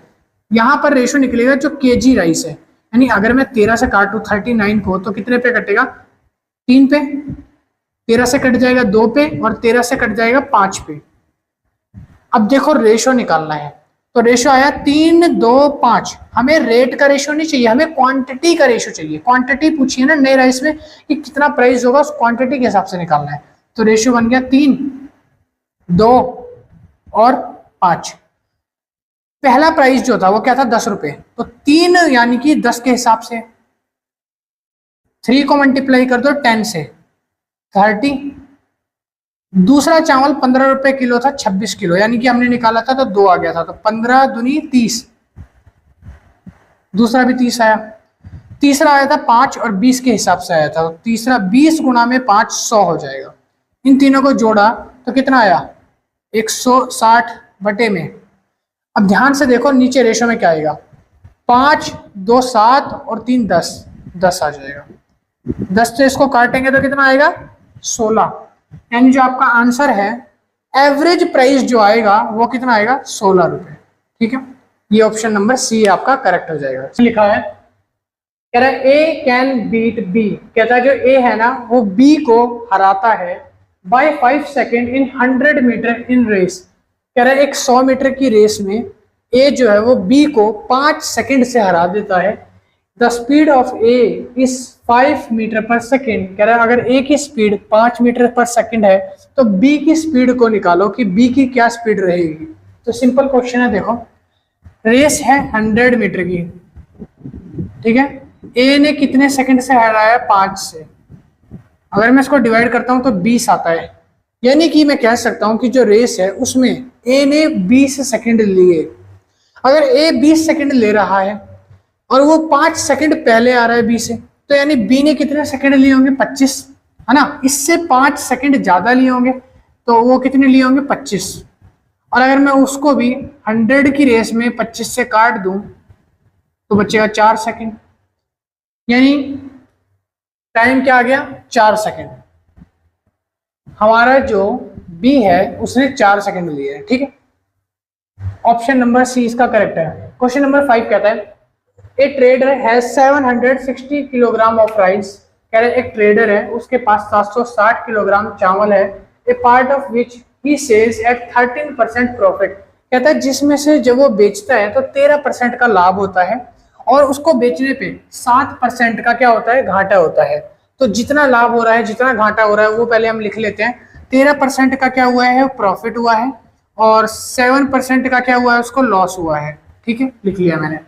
यहाँ पर रेशियो निकलेगा जो केजी राइस है, यानी अगर मैं 13 से काटू 39 को तो कितने पे कटेगा 3 पे, 13 से कट जाएगा 2 पे और 13 से कट जाएगा 5 पे। अब देखो रेशियो निकालना है, तो रेशियो आया 3, 2, 5। हमें रेट का रेशियो नहीं चाहिए, हमें क्वांटिटी का रेशियो चाहिए। क्वांटिटी पूछिए ना नए राइस में कि कितना प्राइस होगा, उस क्वांटिटी के हिसाब से निकालना है। तो रेशियो बन गया 3, 2 और 5। पहला प्राइस जो था वो क्या था 10 रुपए, तो 3 यानी कि 10 के हिसाब से 3 को मल्टीप्लाई कर दो 10 से 30। दूसरा चावल 15 रुपए किलो था, 26 किलो, यानी कि हमने निकाला था तो 2 आ गया था, तो 15 दूनी 30, दूसरा भी 30 आया। तीसरा आया था 5 और 20 के हिसाब से आया था, तो तीसरा 20 गुणा में 5 100 हो जाएगा। इन तीनों को जोड़ा तो कितना आया 160 बटे में। अब ध्यान से देखो नीचे रेशो में क्या आएगा, 5, 2 7 और 3 10, 10 आ जाएगा। 10 से इसको काटेंगे तो कितना आएगा 16, यानी जो आपका आंसर है एवरेज प्राइस जो आएगा वो कितना आएगा 16 रुपए। ठीक है, ये ऑप्शन नंबर सी आपका करेक्ट हो जाएगा। लिखा है, कह रहा है ए कैन बीट बी। कहता है जो ए है ना वो बी को हराता है by 5 second in 100 metre in race. कह रहा है एक 100 मीटर की रेस में ए जो है वो बी को 5 सेकेंड से हरा देता है। The speed of A is 5 metre per second. कह रहा है अगर ए की स्पीड 5 मीटर पर सेकेंड है तो बी की स्पीड को निकालो कि बी की क्या स्पीड रहेगी। तो सिंपल क्वेश्चन है, देखो रेस है 100 मीटर की, ठीक है, ए ने कितने सेकंड से हराया 5 से। अगर मैं इसको डिवाइड करता हूं तो 20 आता है, यानी कि मैं कह सकता हूं कि जो रेस है उसमें ए ने 20 सेकंड लिए। अगर ए 20 सेकंड ले रहा है और वो 5 सेकंड पहले आ रहा है बी से, तो यानी बी ने कितने सेकंड लिए होंगे 25, है ना। इससे 5 सेकंड ज्यादा लिए होंगे तो वो कितने लिए होंगे 25। और अगर मैं उसको भी 100 की रेस में 25 से काट दूं तो बचेगा 4 सेकंड, यानी टाइम क्या आ गया 4 सेकंड। हमारा जो बी है उसने 4 सेकंड लिए है, ठीक है। ऑप्शन नंबर सी इसका करेक्ट है। क्वेश्चन नंबर 5 कहता है ए trader has 760 kilogram of rice. कह रहे एक ट्रेडर है, उसके पास 760 किलोग्राम चावल है। A part of which he sells at 13% profit. कहता है जिसमें से जब वो बेचता है तो 13% का लाभ होता है और उसको बेचने पे 7% का क्या होता है, घाटा होता है। तो जितना लाभ हो रहा है जितना घाटा हो रहा है वो पहले हम लिख लेते हैं। 13% का क्या हुआ है, प्रॉफिट हुआ है, और 7% का क्या हुआ है, उसको लॉस हुआ है। ठीक है, लिख लिया मैंने।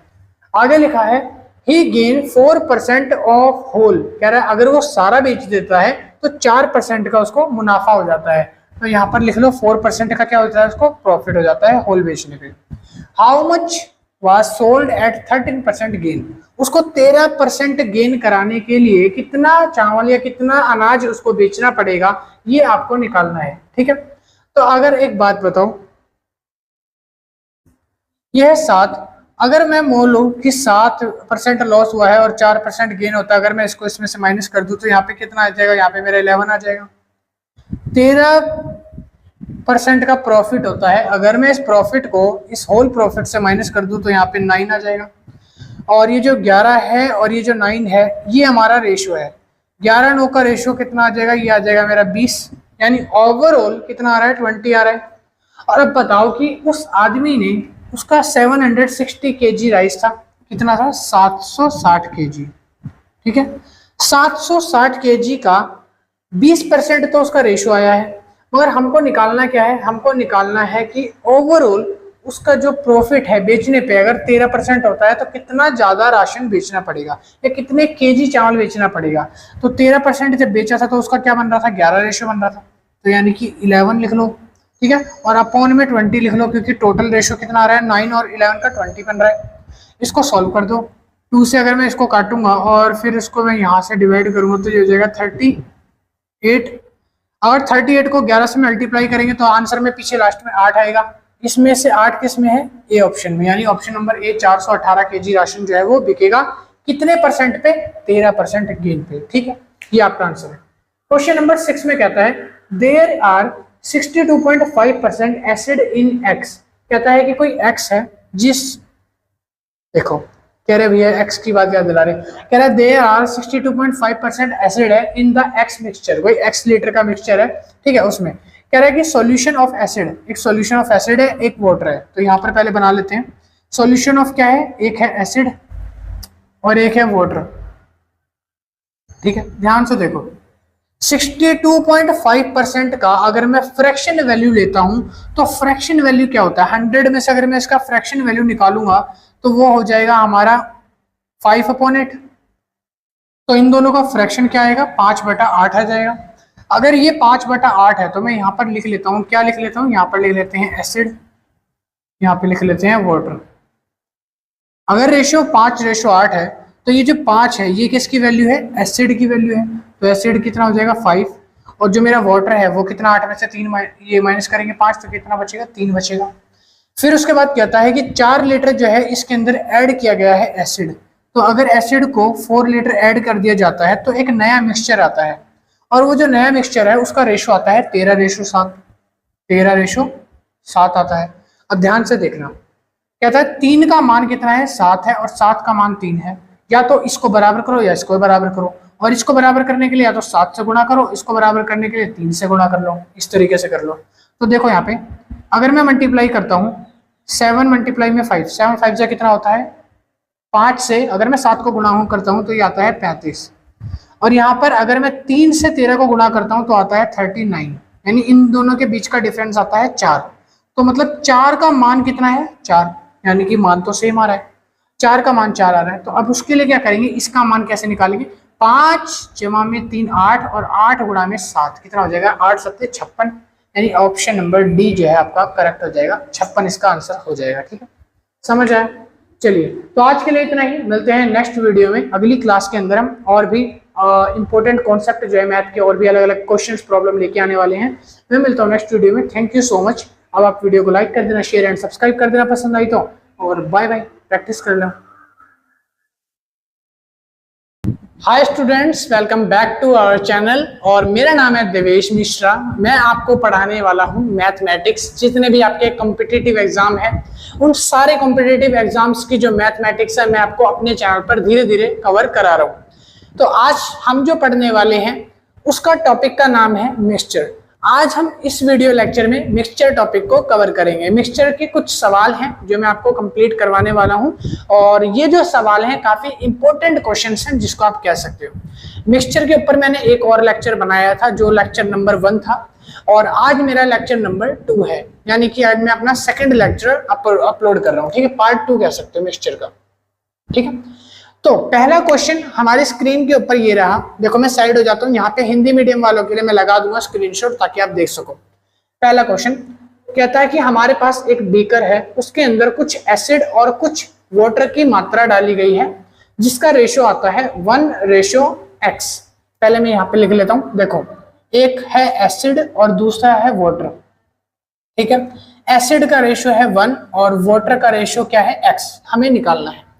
आगे लिखा है ही गेन 4% ऑफ होल। कह रहा है अगर वो सारा बेच देता है तो 4% का उसको मुनाफा हो जाता है। तो यहाँ पर लिख लो 4% का क्या होता है, उसको प्रॉफिट हो जाता है होल बेचने पे। How much was sold at 13% gain. उसको 13% गेन कराने के लिए कितना चावल या कितना अनाज उसको बेचना पड़ेगा, ये आपको निकालना है। ठीक है, तो अगर एक बात बताओ, यह 7, अगर मैं मान लूं कि 7% लॉस हुआ है और 4% गेन होता है, अगर मैं इसको इसमें से माइनस कर दूं तो यहाँ पे कितना आ जाएगा, यहाँ पे मेरा 11 आ जाएगा। 13% का प्रॉफिट होता है, अगर मैं इस प्रॉफिट को इस होल प्रॉफिट से माइनस कर दूं तो यहाँ पे 9 आ जाएगा। और ये जो 11 है और ये जो 9 है ये हमारा रेशियो है। 11-9 का रेशियो कितना आ जाएगा, ये आ जाएगा मेरा 20, यानी ओवरऑल कितना आ रहा है, 20 आ रहा है। और अब बताओ कि उस आदमी ने, उसका 760 केजी राइस था, कितना था, 760 केजी। ठीक है, 760 केजी का 20% तो उसका रेशियो आया है, मगर हमको निकालना क्या है, हमको निकालना है कि ओवरऑल उसका जो प्रॉफिट है बेचने पे अगर 13% होता है तो कितना ज्यादा राशन बेचना पड़ेगा या कितने केजी चावल बेचना पड़ेगा। तो 13% जब बेचा था तो उसका क्या बन रहा था, 11 रेशियो बन रहा था, तो यानी कि 11 लिख लो। ठीक है, और अपॉन में 20 लिख लो, क्योंकि टोटल रेशियो कितना आ रहा है, 9 और 11 का 20 बन रहा है। इसको सॉल्व कर दो, 2 से अगर मैं इसको काटूंगा और फिर इसको मैं यहाँ से डिवाइड करूंगा तो ये हो जाएगा 38। अगर 38 को 11 से मल्टीप्लाई करेंगे तो आंसर में पीछे लास्ट में 8 आएगा। इसमें से 8 किस में है, ए ऑप्शन में, यानी option number A 418 KG ration जो है वो बिकेगा कितने परसेंट पे, 13% गेन पे। ठीक है, ये आपका आंसर है। क्वेश्चन नंबर 6 में कहता है there are 62.5% acid in X. कहता है कि कोई एक्स है जिस, देखो कह रहे भैया एक्स की बात याद दिला रहे, कह रहा है देयर आर 62.5% एसिड है इन द एक्स मिक्सचर, कोई एक्स लीटर का मिक्सचर है। ठीक है, उसमें कह रहा है कि सॉल्यूशन ऑफ एसिड, एक सॉल्यूशन ऑफ एसिड है, एक वाटर है। तो यहाँ पर पहले बना लेते हैं, सॉल्यूशन ऑफ क्या है, एक है एसिड और एक है वाटर। ठीक है, ध्यान से देखो, 62.5% का अगर मैं फ्रैक्शन वैल्यू लेता हूं तो फ्रैक्शन वैल्यू क्या होता है, 100 में से अगर मैं इसका फ्रैक्शन वैल्यू निकालूंगा तो वो हो जाएगा हमारा 5/8। तो इन दोनों का फ्रैक्शन क्या आएगा, 5/8 आ जाएगा। अगर ये 5/8 है तो मैं यहाँ पर लिख लेता हूँ, क्या लिख लेता हूँ, यहाँ पर लिख लेते हैं एसिड, यहाँ पे लिख लेते हैं वाटर। अगर रेशियो 5:8 है तो ये जो 5 है ये किसकी वैल्यू है, एसिड की वैल्यू है। तो एसिड कितना हो जाएगा 5, और जो मेरा वाटर है वो कितना, 8 में से 3 ये माइनस करेंगे 5 तो कितना बचेगा, 3 बचेगा। फिर उसके बाद कहता है कि 4 लीटर जो है इसके अंदर ऐड किया गया है एसिड। तो अगर एसिड को 4 लीटर ऐड कर दिया जाता है तो एक नया मिक्सचर आता है, और वो जो नया मिक्सचर है उसका रेशो आता है 13:7, 13:7 आता है। अब ध्यान से देखना, कहता है 3 का मान कितना है, 7 है, और 7 का मान 3 है। या तो इसको बराबर करो या इसको बराबर करो, और इसको बराबर करने के लिए या तो 7 से गुणा करो, इसको बराबर करने के लिए 3 से गुणा कर लो, इस तरीके से कर लो। तो देखो यहाँ पे अगर मैं मल्टीप्लाई करता हूँ 7 मल्टीप्लाई में 5, 7 5 जा कितना होता है 5 से, अगर मैं 7 को गुणा करता हूँ तो ये आता है 35, और यहाँ पर अगर मैं 3 से 13 को गुणा करता हूँ तो आता है 39, यानी इन दोनों के बीच का डिफरेंस आता है 4। तो मतलब 4 का मान कितना है, 4, यानी कि मान तो सेम आ रहा है, 4 का मान 4 आ रहा है। तो अब उसके लिए क्या करेंगे, इसका मान कैसे निकालेंगे, 5 जमा में 3 8, और 8 गुणा में 7 कितना हो जाएगा, 8 7 56, यानी ऑप्शन नंबर डी जो है आपका करेक्ट हो जाएगा, 56 इसका आंसर हो जाएगा। ठीक है, समझ आया। चलिए, तो आज के लिए इतना ही, मिलते हैं नेक्स्ट वीडियो में। अगली क्लास के अंदर हम और भी इंपॉर्टेंट कॉन्सेप्ट जो है मैथ के और भी अलग अलग क्वेश्चंस प्रॉब्लम लेके आने वाले हैं। मैं मिलता हूँ नेक्स्ट वीडियो में। Thank you so much. अब आप वीडियो को लाइक कर देना, शेयर एंड सब्सक्राइब कर देना पसंद आई तो, और बाय बाय, प्रैक्टिस कर लो। Hi students, welcome back to our channel. और मेरा नाम है देवेश मिश्रा। मैं आपको पढ़ाने वाला हूं मैथमेटिक्स। जितने भी आपके कॉम्पिटिटिव एग्जाम है, उन सारे कॉम्पिटिटिव एग्जाम्स की जो मैथमेटिक्स है, मैं आपको अपने चैनल पर धीरे धीरे कवर करा रहा हूं। तो आज हम जो पढ़ने वाले हैं उसका टॉपिक का नाम है मिक्सचर। आज हम इस वीडियो लेक्चर में मिक्सचर टॉपिक को कवर करेंगे। मिक्सचर के कुछ सवाल हैं जो मैं आपको कंप्लीट करवाने वाला हूं, और ये जो सवाल हैं काफी इंपॉर्टेंट क्वेश्चंस हैं जिसको आप कह सकते हो। मिक्सचर के ऊपर मैंने एक और लेक्चर बनाया था जो लेक्चर नंबर 1 था, और आज मेरा लेक्चर नंबर 2 है, यानी कि आज मैं अपना सेकेंड लेक्चर अपलोड कर रहा हूँ। ठीक है, पार्ट 2 कह सकते हो मिक्सचर का। ठीक है, तो पहला क्वेश्चन हमारी स्क्रीन के ऊपर ये रहा। देखो मैं साइड हो जाता हूँ, यहाँ पे हिंदी मीडियम वालों के लिए मैं लगा दूंगा स्क्रीनशॉट ताकि आप देख सको। पहला क्वेश्चन कहता है कि हमारे पास एक बीकर है, उसके अंदर कुछ एसिड और कुछ वाटर की मात्रा डाली गई है जिसका रेशो आता है 1:x। पहले मैं यहाँ पे लिख लेता हूँ। देखो, एक है एसिड और दूसरा है वाटर। ठीक है, एसिड का रेशो है 1 और वाटर का रेशो क्या है, x। हमें निकालना है।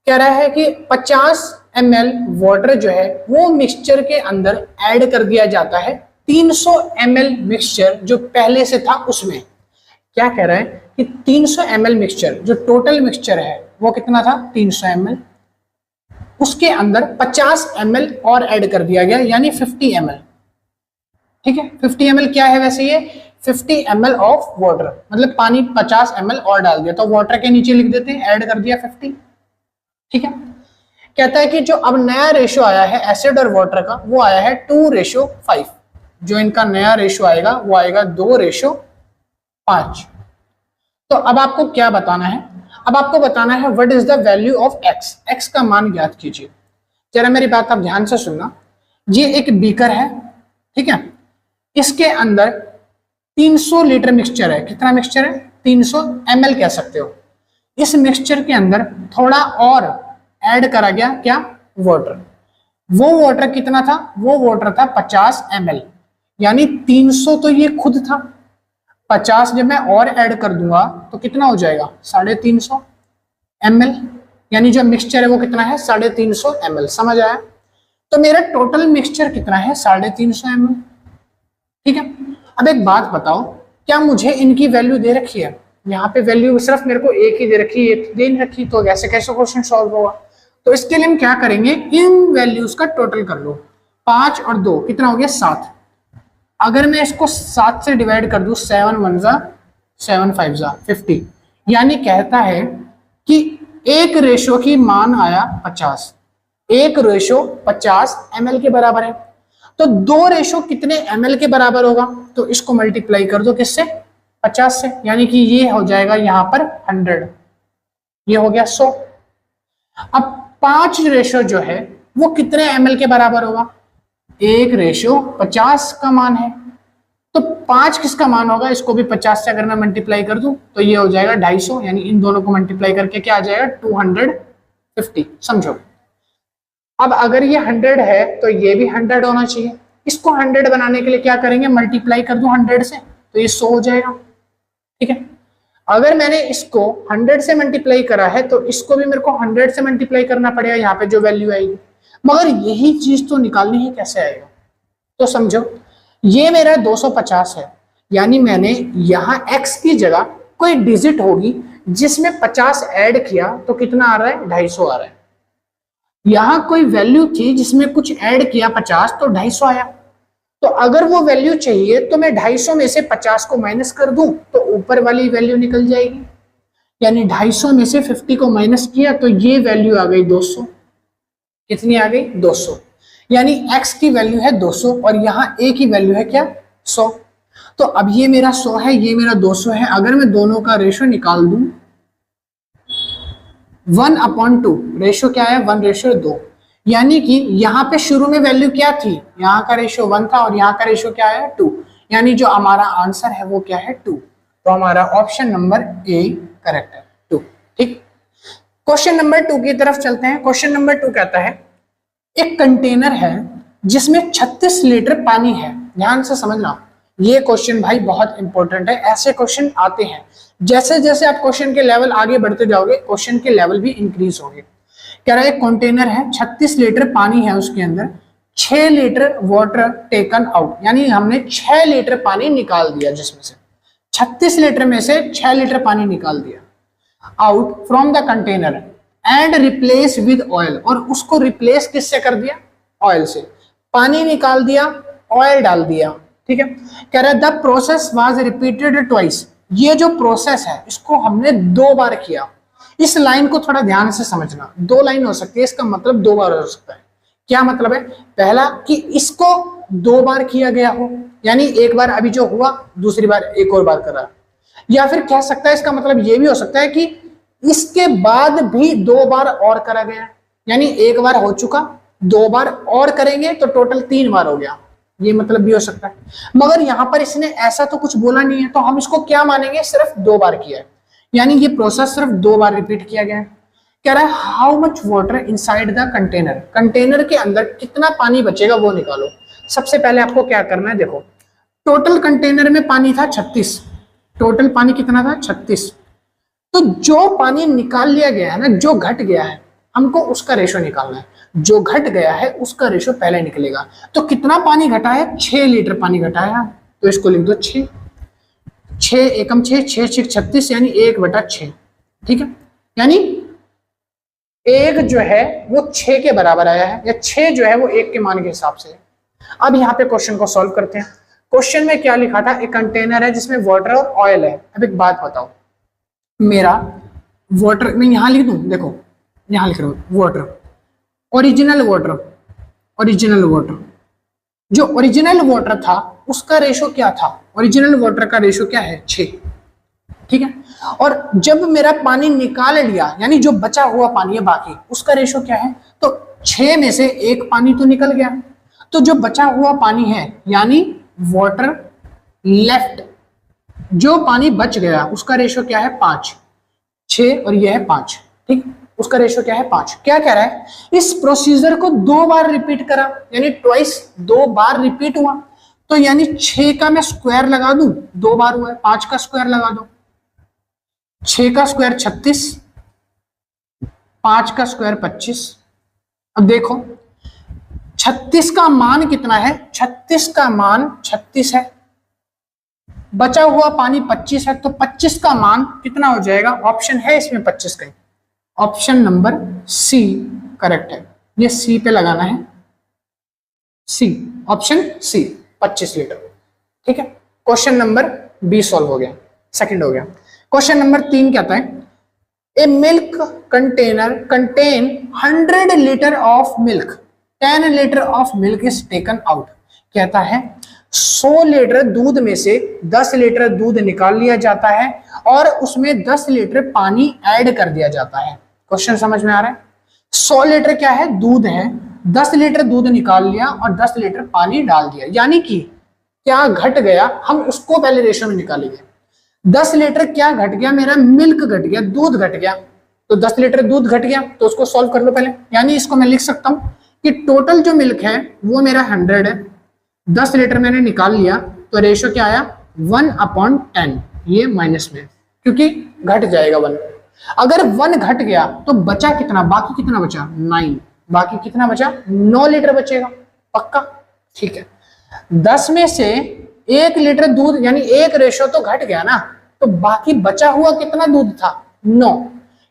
कह रहा है कि 50 ml वाटर जो है वो मिक्सचर के अंदर ऐड कर दिया जाता है 300 ml मिक्सचर जो पहले से था उसमें। क्या कह रहा है कि 300 ml मिक्सचर, जो टोटल मिक्सचर है वो कितना था, 300 ml, उसके अंदर 50 ml और ऐड कर दिया गया, यानी 50 ml। ठीक है, 50 ml क्या है वैसे, ये 50 ml ऑफ वाटर, मतलब पानी 50 ml और डाल दिया, तो वाटर के नीचे लिख देते हैं ऐड कर दिया 50। ठीक है, कहता है कि जो अब नया रेशो आया है एसिड और वाटर का, वो आया है 2:5। जो इनका नया रेशो आएगा वो आएगा 2:5। तो अब आपको क्या बताना है, अब आपको बताना है what is the value of x। x का मान ज्ञात कीजिए। जरा मेरी बात आप ध्यान से सुनना। ये एक बीकर है, ठीक है, इसके अंदर 300 लीटर मिक्सचर है। कितना मिक्सचर है, 300 ml कह सकते हो। इस मिक्सचर के अंदर थोड़ा और ऐड करा गया, क्या, वाटर। वो वाटर कितना था, वो वाटर था 50 ml, यानी 300 तो ये खुद था, 50 जब मैं और ऐड कर दूंगा तो कितना हो जाएगा, 350 ml, यानी जो मिक्सचर है वो कितना है, 350 ml। समझ आया? तो मेरा टोटल मिक्सचर कितना है, 350 ml। ठीक है, अब एक बात बताओ, क्या मुझे इनकी वैल्यू दे रखी है? यहाँ पे वैल्यू सिर्फ मेरे को एक ही दे रखी है, एक दे नहीं रखी, तो ऐसे कैसे क्वेश्चन सॉल्व होगा? तो इसके लिए हम क्या करेंगे, इन वैल्यूज का टोटल कर लो। 5 और 2 कितना हो गया, 7। अगर मैं इसको 7 से डिवाइड कर दूं, 7 1 जा 7 5 जा 50, यानी कहता है कि एक रेशो की मान आया 50। एक रेशो 50 ml के बराबर है, तो 2 रेशो कितने ml के बराबर होगा? तो इसको मल्टीप्लाई कर दो किससे, 50 से, यानी कि ये हो जाएगा यहाँ पर 100, ये हो गया 100। अब 5 रेशो जो है वो कितने ml के बराबर होगा? 1:50 का मान है, तो 5 किसका मान होगा? इसको भी 50 से अगर मैं मल्टीप्लाई कर दूं तो ये हो जाएगा 250, यानी इन दोनों को मल्टीप्लाई करके क्या आ जाएगा, 250। समझो, अब अगर ये 100 है तो ये भी 100 होना चाहिए। इसको 100 बनाने के लिए क्या करेंगे, मल्टीप्लाई कर दूं 100 से, तो ये 100 हो जाएगा। ठीक है, अगर मैंने इसको 100 से मल्टीप्लाई करा है तो इसको भी मेरे को 100 से मल्टीप्लाई करना पड़ेगा, यहाँ पे जो वैल्यू आएगी। मगर यही चीज तो निकालनी है, कैसे आएगा? तो समझो, ये मेरा 250 है, यानी मैंने यहाँ x की जगह कोई डिजिट होगी जिसमें 50 ऐड किया तो कितना आ रहा है, 250 आ रहा है। यहाँ कोई वैल्यू थी जिसमें कुछ ऐड किया 50, तो 250 आया। तो अगर वो वैल्यू चाहिए तो मैं 250 में से 50 को माइनस कर दूं तो ऊपर वाली वैल्यू निकल जाएगी, यानी 250 में से 50 को माइनस किया तो ये वैल्यू आ गई 200। कितनी आ गई, 200, यानी x की वैल्यू है 200 और यहाँ a की वैल्यू है क्या, 100। तो अब ये मेरा 100 है, ये मेरा 200 है। अगर मैं दोनों का रेशो निकाल दूं, 1/2, रेशो क्या है, 1:2, यानी कि यहाँ पे शुरू में वैल्यू क्या थी, यहाँ का रेशियो 1 था और यहाँ का रेशियो क्या है, 2, यानी जो हमारा आंसर है वो क्या है, 2। तो हमारा ऑप्शन नंबर ए करेक्ट है, 2। ठीक, क्वेश्चन नंबर 2 की तरफ चलते हैं। क्वेश्चन नंबर 2 कहता है, एक कंटेनर है जिसमें 36 लीटर पानी है। ध्यान से समझना, ये क्वेश्चन भाई बहुत इंपॉर्टेंट है। ऐसे क्वेश्चन आते हैं, जैसे जैसे आप क्वेश्चन के लेवल आगे बढ़ते जाओगे क्वेश्चन के लेवल भी इंक्रीज होंगे। कह रहा है एक कंटेनर है, 36 लीटर पानी है उसके अंदर, 6 लीटर वाटर टेकन आउट, यानी हमने 6 लीटर पानी निकाल दिया, जिसमें से 36 लीटर में से 6 लीटर पानी निकाल दिया out from the container and replace with oil, और उसको रिप्लेस किससे कर दिया? ऑयल से। पानी निकाल दिया, ऑयल डाल दिया, ठीक है। कह रहा है the process was repeated twice, ये जो प्रोसेस है इसको हमने 2 बार किया। इस लाइन को थोड़ा ध्यान से समझना, 2 लाइन हो सकती है, इसका मतलब 2 बार हो सकता है। क्या मतलब है? पहला कि इसको 2 बार किया गया हो, यानी एक बार अभी जो हुआ, दूसरी बार एक और बार करा, या फिर कह सकता है इसका मतलब ये भी हो सकता है कि इसके बाद भी 2 बार और करा गया, यानी एक बार हो चुका, 2 बार और करेंगे तो टोटल 3 बार हो गया, ये मतलब भी हो सकता है। मगर यहां पर इसने ऐसा तो कुछ बोला नहीं है, तो हम इसको क्या मानेंगे? सिर्फ 2 बार किया है, यानी ये प्रोसेस सिर्फ 2 बार रिपीट किया गया है। कह रहा है how much water inside the container, container के अंदर कितना पानी बचेगा वो निकालो। सबसे पहले आपको क्या करना है, देखो टोटल कंटेनर में पानी था 36, टोटल पानी कितना था? 36। तो जो पानी निकाल लिया गया है ना, जो घट गया है, हमको उसका रेशो निकालना है। जो घट गया है उसका रेशो पहले निकलेगा। तो कितना पानी घटा है? 6 लीटर पानी घटा है, तो इसको लिख दो 6, 6 एकम 6, 6 6 36, यानी 1/6, ठीक है। यानी 1 जो है वो 6 के बराबर आया है, या 6 जो है वो 1 के मान के हिसाब से है। अब यहाँ पे क्वेश्चन को सॉल्व करते हैं। क्वेश्चन में क्या लिखा था? एक कंटेनर है जिसमें वाटर और ऑयल है। अब एक बात बताओ, मेरा वाटर मैं यहां लिख दूं, देखो यहां लिख रहा हूं water, original water, original water, जो ओरिजिनल वाटर था उसका रेशो क्या था? ओरिजिनल वाटर का रेशो क्या है? 6, ठीक है। और जब मेरा पानी निकाल लिया, यानी जो बचा हुआ पानी है बाकी, उसका रेशो क्या है? तो 6 में से 1 पानी तो निकल गया, तो जो बचा हुआ पानी है, यानी वाटर लेफ्ट, जो पानी बच गया उसका रेशो क्या है? 5, 6 और यह है 5, ठीक, उसका रेशो क्या है? 5। क्या कह रहा है? इस प्रोसीजर को 2 बार रिपीट करा, यानी ट्वाइस, 2 बार रिपीट हुआ, तो यानी 6 का मैं स्क्वायर लगा दूं, 2 बार हुआ है, 5 का स्क्वायर लगा दो, 6 का स्क्वायर 36, 5 का स्क्वायर 25। अब देखो 36 का मान कितना है? 36 का मान 36 है, बचा हुआ पानी 25 है, तो 25 का मान कितना हो जाएगा? ऑप्शन है इसमें 25 का, ऑप्शन नंबर सी करेक्ट है। ये सी पे लगाना है, सी, ऑप्शन सी, 25 लीटर, ठीक है। क्वेश्चन नंबर बी सॉल्व हो गया, सेकंड हो गया। क्वेश्चन नंबर 3 कहता है a milk container contain 100 litre of milk, 10 litre of milk is taken out. कहता है 100 लीटर दूध में से 10 लीटर दूध निकाल लिया जाता है और उसमें 10 लीटर पानी ऐड कर दिया जाता है। क्वेश्चन समझ में आ रहा है? 100 लीटर क्या है? दूध है, 10 लीटर दूध निकाल लिया और 10 लीटर पानी डाल दिया, यानी कि क्या घट गया, हम उसको पहले रेशो में निकालेंगे। 10 लीटर क्या घट गया? मेरा मिल्क घट गया, दूध घट गया, तो 10 लीटर दूध घट गया, तो उसको सॉल्व कर लो पहले। यानी इसको मैं लिख सकता हूं कि टोटल जो मिल्क है वो मेरा 100 है, 10 लीटर मैंने निकाल लिया, तो रेशो क्या आया? 1/10, ये माइनस में, क्योंकि घट जाएगा 1। अगर 1 घट गया तो बचा कितना? बाकी कितना बचा? 9, बाकी कितना बचा? 9 लीटर बचेगा, पक्का, ठीक है। 10 में से 1 लीटर दूध, यानी 1 रेशो तो घट गया ना, तो बाकी बचा हुआ कितना दूध था? 9।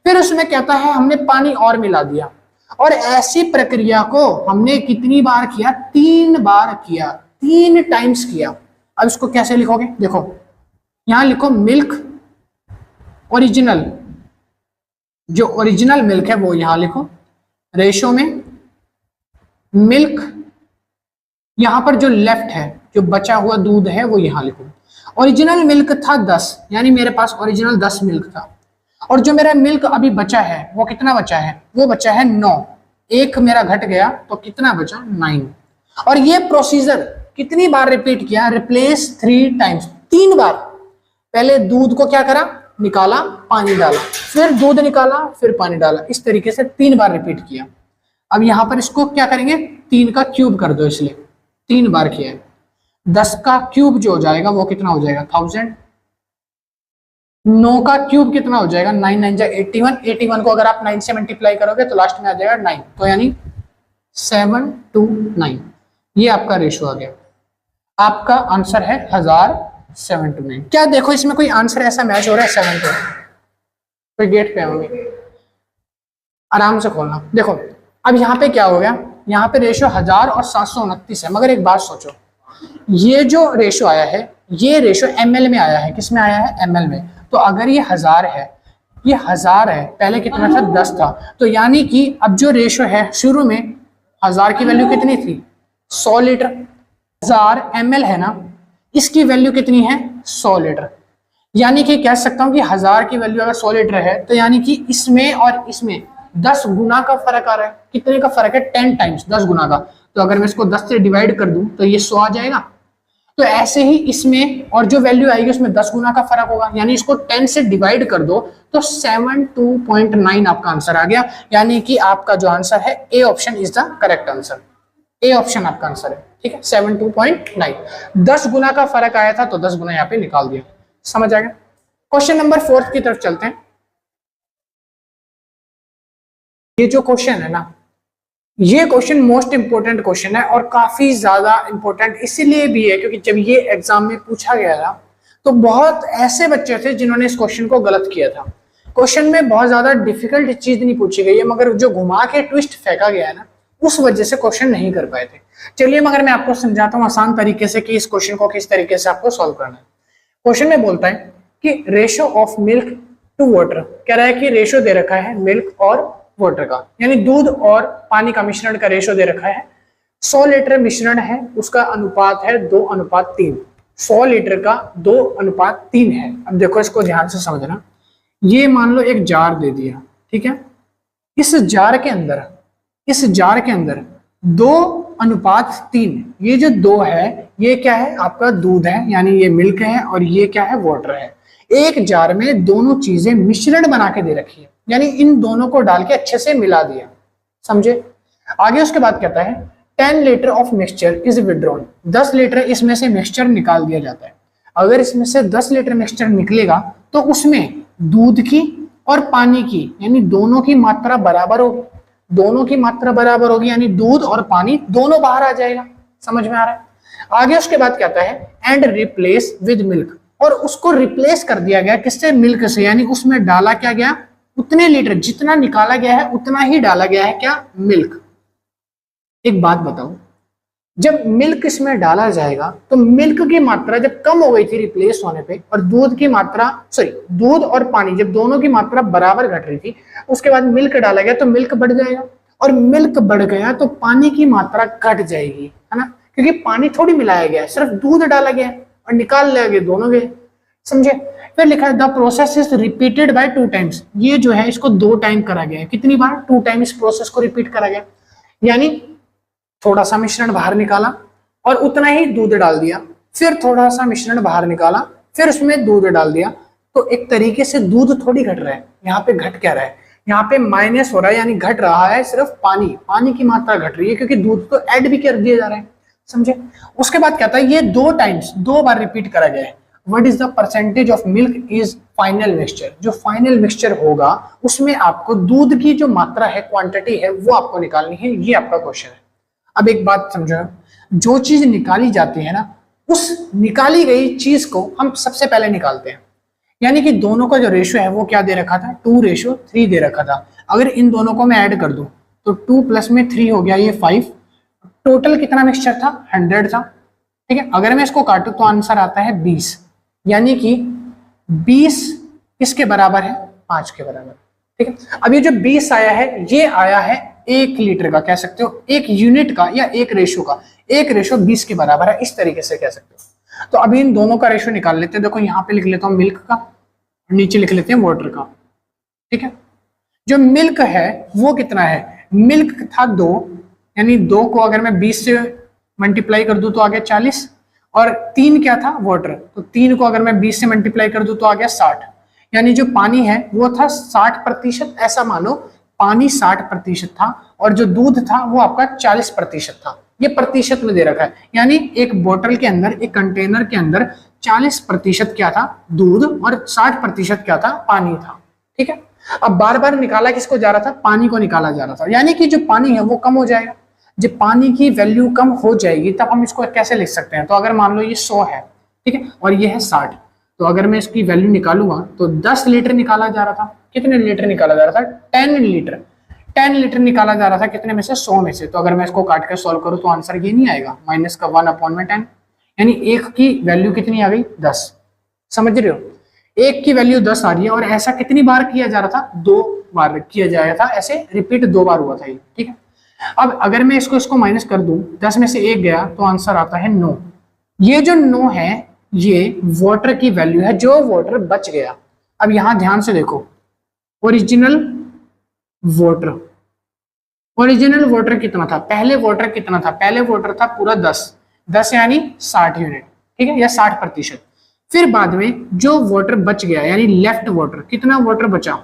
फिर उसमें कहता है हमने पानी और मिला दिया, और ऐसी प्रक्रिया को हमने कितनी बार किया? 3 बार किया, 3 टाइम्स किया। अब इसको कैसे लिखोगे? देखो यहां लिखो मिल्क ओरिजिनल, जो ओरिजिनल मिल्क है वो यहां लिखो, रेशो में मिल्क, यहां पर जो लेफ्ट है, जो बचा हुआ दूध है वो यहां लिखो। ओरिजिनल मिल्क था 10, यानी मेरे पास ओरिजिनल 10 मिल्क था, और जो मेरा मिल्क अभी बचा है वो कितना बचा है? वो बचा है 9, 1 मेरा घट गया, तो कितना बचा? 9। और ये प्रोसीजर कितनी बार रिपीट किया? रिप्लेस 3 टाइम्स, 3 बार। पहले दूध को क्या करा? निकाला, पानी डाला, फिर दूध निकाला, फिर पानी डाला, इस तरीके से 3 बार रिपीट किया। अब यहां पर इसको क्या करेंगे? 3 का क्यूब कर दो, इसलिए 3 बार किया है। 10 का क्यूब जो हो जाएगा वो कितना हो जाएगा? 1000। 9 का क्यूब कितना हो जाएगा, 9 9 जा 81, 81 को अगर आप 9 से मल्टीप्लाई करोगे तो लास्ट में आ जाएगा 9, तो यानी 729, ये आपका रेशो आ गया। आपका आंसर है 1007 to 9। क्या देखो इसमें कोई आंसर ऐसा मैच हो रहा है 7 to, कोई गेट पे होंगे, आराम से खोलना। देखो अब यहाँ पे क्या हो गया, यहाँ पे रेशो 1000 और 729 है, मगर एक बात सोचो, ये जो रेशो आया है ये रेशो ml में आया है, किस में आया है, ml में। तो अगर ये 1000 है, ये 1000 है, पहले कितना था, 10 था, तो यानी कि अब जो रेशो है शुरू में 1000 की वैल्यू कितनी थी, 100 लीटर, 1000 ml है ना, इसकी वैल्यू कितनी है, 100 लीटर। यानी कि कह सकता हूं कि 1000 की वैल्यू अगर 100 लीटर है तो यानी कि इसमें और इसमें 10 गुना का फर्क आ रहा है। कितने का फर्क है, 10 टाइम्स, 10 गुना का। तो अगर मैं इसको 10 से डिवाइड कर दूं तो ये 100 आ जाएगा। तो ऐसे ही इसमें और जो वैल्यू आएगी उसमें 10 गुना का फर्क होगा, यानी इसको 10 से डिवाइड कर दो तो 72.9 आपका आंसर आ गया। यानी कि आपका जो आंसर है A option is the correct answer, A option आपका आंसर है, ठीक है, 72.9। 10 गुना का फर्क आया था तो 10 गुना यहाँ पे निकाल दिया, समझ आ गया। क्वेश्चन नंबर 4 की तरफ चलते हैं। ये जो क्वेश्चन है ना, ये क्वेश्चन मोस्ट इंपोर्टेंट क्वेश्चन है और काफी ज्यादा इंपॉर्टेंट इसीलिए भी है क्योंकि जब ये एग्जाम में पूछा गया था तो बहुत ऐसे बच्चे थे जिन्होंने इस क्वेश्चन को गलत किया था। क्वेश्चन में बहुत ज्यादा डिफिकल्ट चीज नहीं पूछी गई है, मगर जो घुमा के ट्विस्ट फेंका गया है ना, उस वजह से क्वेश्चन नहीं कर पाए थे। चलिए मगर मैं आपको समझाता हूँ आसान तरीके से कि इस क्वेश्चन को किस तरीके से आपको सॉल्व करना है। क्वेश्चन में बोलता है कि ratio of milk to water, कह रहा है कि रेशो दे रखा है मिल्क और वाटर का, यानी दूध और पानी का मिश्रण का रेशो दे रखा है। 100 लीटर मिश्रण है, उसका अनुपात है 2:3। 100 लीटर का 2:3 है। अब देखो इसको ध्यान से समझना, ये मान लो एक जार दे दिया, ठीक है, इस जार के अंदर 2:3, ये जो 2 है ये क्या है, आपका दूध है, यानी ये मिल्क है, और ये क्या है, वाटर है। एक जार में दोनों चीजें मिश्रण बना के दे रखी है, यानी इन दोनों को डाल के अच्छे से मिला दिया, समझे। आगे उसके बाद कहता है 10 litre of mixture is withdrawn, 10 litre इसमें से मिक्सचर निकाल दिया जाता है। अगर इसमें से 10 लीटर मिक्सचर निकलेगा तो उसमें दूध की और पानी की, यानी दोनों की मात्रा बराबर होगी, दोनों की मात्रा बराबर होगी, यानी दूध और पानी दोनों बाहर आ जाएगा, समझ में आ रहा है। आगे उसके बाद कहता है एंड रिप्लेस विद मिल्क, और उसको रिप्लेस कर दिया गया किससे, मिल्क से, यानी उसमें डाला क्या गया, उतने लीटर जितना निकाला गया है उतना ही डाला गया है, क्या, मिल्क। एक बात बताओ, जब मिल्क इसमें डाला जाएगा तो मिल्क की मात्रा जब कम हो गई थी रिप्लेस होने पे, और दूध की मात्रा, दूध और पानी जब दोनों की मात्रा बराबर घट रही थी, उसके बाद मिल्क डाला गया तो मिल्क बढ़ जाएगा, और मिल्क बढ़ गया तो पानी की मात्रा घट जाएगी, है ना, क्योंकि पानी थोड़ी मिलाया गया है, सिर्फ दूध डाला गया और निकाल लिया गया, दोनों गए, समझे। फिर लिखा है the process is repeated bye 2 times, ये जो है इसको 2 टाइम करा गया है, कितनी बार, 2 टाइम इस प्रोसेस को रिपीट करा गया, यानी थोड़ा सा मिश्रण बाहर निकाला और उतना ही दूध डाल दिया, फिर थोड़ा सा मिश्रण बाहर निकाला, फिर उसमें दूध डाल दिया, तो एक तरीके से दूध थोड़ी घट रहा है, यहाँ पे घट क्या रहा है, यहाँ पे माइनस हो रहा है, यानी घट रहा है सिर्फ पानी की मात्रा घट रही है, क्योंकि दूध तो ऐड भी कर दिया जा रहा है, समझे। उसके बाद कहता है ये 2 टाइम्स 2 बार रिपीट करा गया है। What is the percentage of milk is final mixture, जो फाइनल मिक्सचर होगा उसमें आपको दूध की जो मात्रा है, क्वांटिटी है, वो आपको निकालनी है, ये आपका क्वेश्चन है। अब एक बात समझो, जो चीज निकाली जाती है ना, उस निकाली गई चीज को हम सबसे पहले निकालते हैं, यानी कि दोनों का जो रेशो है वो क्या दे रखा था, 2:3 दे रखा था। अगर इन दोनों को मैं ऐड कर दूं तो 2 प्लस में 3 हो गया, ये 5, टोटल कितना मिक्सचर था, 100 था, ठीक है। अगर मैं इसको काटूं तो आंसर आता है 20, यानी कि 20 किसके बराबर है, 5 के बराबर, ठीक है। अब ये जो 20 आया है, ये आया है 1 लीटर का, कह सकते हो 1 यूनिट का या 1 रेशो का, 1 रेशो 20 के बराबर है, इस तरीके से कह सकते हो। तो अभी इन दोनों का रेशो निकाल लेते हैं। देखो यहाँ पे लिख लेता हूँ मिल्क का, नीचे लिख लेते हैं वाटर का, ठीक है। जो मिल्क है वो कितना है, मिल्क था 2, यानी 2 को अगर मैं 20 से मल्टीप्लाई कर दूं तो आ गया 40, और 3 क्या था, वाटर, तो 3 को अगर मैं 20 से मल्टीप्लाई कर दूं तो आ गया 60, यानी जो पानी है वो था 60%, ऐसा मानो पानी 60% था और जो दूध था वो आपका 40% था, ये प्रतिशत में दे रखा है, यानी एक बोतल के अंदर, एक कंटेनर के अंदर 40% क्या था, दूध, और 60% क्या था, पानी था। ठीक है, अब बार बार निकाला किसको जा रहा था, पानी को निकाला जा रहा था, यानी कि जो पानी है वो कम हो जाएगा। जब पानी की वैल्यू कम हो जाएगी तब हम इसको कैसे लिख सकते हैं, तो अगर मान लो ये 100 है, ठीक है, और ये है 60, तो अगर मैं इसकी वैल्यू निकालूंगा तो 10 लीटर निकाला जा रहा था। कितने लीटर निकाला जा रहा था, 10 लीटर। 10 लीटर निकाला जा रहा था, कितने में से, 100 में से। तो अगर मैं इसको काट कर सॉल्व करूं तो आंसर ये नहीं आएगा, माइनस का 1/10, यानी एक की वैल्यू कितनी आ गई, 10। समझ रहे हो, एक की वैल्यू 10 आ रही है, और ऐसा कितनी बार किया जा रहा था, 2 बार किया जाएगा था, ऐसे रिपीट 2 बार हुआ था ये। ठीक है, अब अगर मैं इसको माइनस कर दूं, 10 में से 1 गया तो आंसर आता है 9। ये जो 9 है ये वाटर की वैल्यू है, जो वाटर बच गया। अब यहां ध्यान से देखो, ओरिजिनल वाटर, ओरिजिनल वाटर कितना था, पहले वाटर कितना था, पहले वाटर था पूरा 10 यानी 60 यूनिट, ठीक है, या 60%। फिर बाद में जो वाटर बच गया यानी लेफ्ट वाटर, कितना वाटर बचा,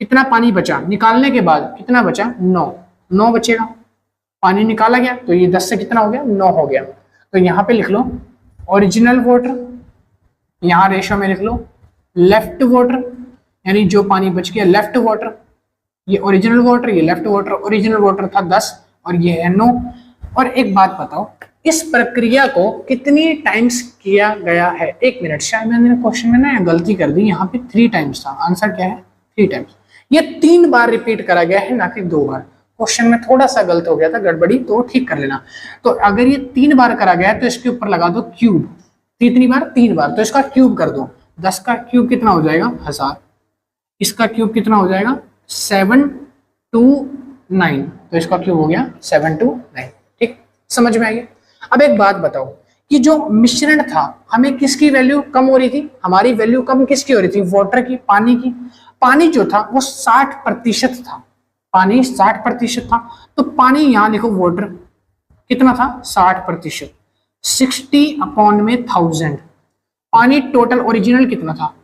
कितना पानी बचा, निकालने के बाद कितना बचा, 9 बचेगा। पानी निकाला गया तो ये 10 से कितना हो गया, 9 हो गया। तो यहाँ पे लिख लो ओरिजिनल वाटर, यहाँ रेशो में लिख लो लेफ्ट वाटर, यानी जो पानी बच गया लेफ्ट वाटर, ये ओरिजिनल वाटर, ये लेफ्ट वाटर। ओरिजिनल वाटर था 10 और ये है 9। और एक बात बताओ, इस प्रक्रिया को कितनी टाइम्स किया गया है, 1 मिनट, शायद मैंने क्वेश्चन में ना गलती कर दी, यहाँ पे 3 टाइम्स था, आंसर क्या है, 3 टाइम्स। ये 3 बार रिपीट करा गया है, ना कि 2 बार। क्वेश्चन में थोड़ा सा गलत हो गया था, गड़बड़ी, तो ठीक कर लेना। तो अगर ये 3 बार करा गया है तो इसके ऊपर लगा दो क्यूब, कितनी बार, 3 बार, तो इसका क्यूब कर दो। 10 का क्यूब कितना हो जाएगा, 1000। इसका क्यूब कितना हो जाएगा, 729, तो इसका क्यूब हो गया 729। ठीक, समझ में आ गया। अब एक बात बताओ कि जो मिश्रण था, हमें किसकी वैल्यू कम हो रही थी, हमारी वैल्यू कम किसकी हो रही थी, वाटर की, पानी की। पानी जो था वो 60% था, पानी 60% था, तो पानी यहां लिखो वाटर कितना था, 60%, 60/1000। पानी टोटल ओरिजिनल कितना था,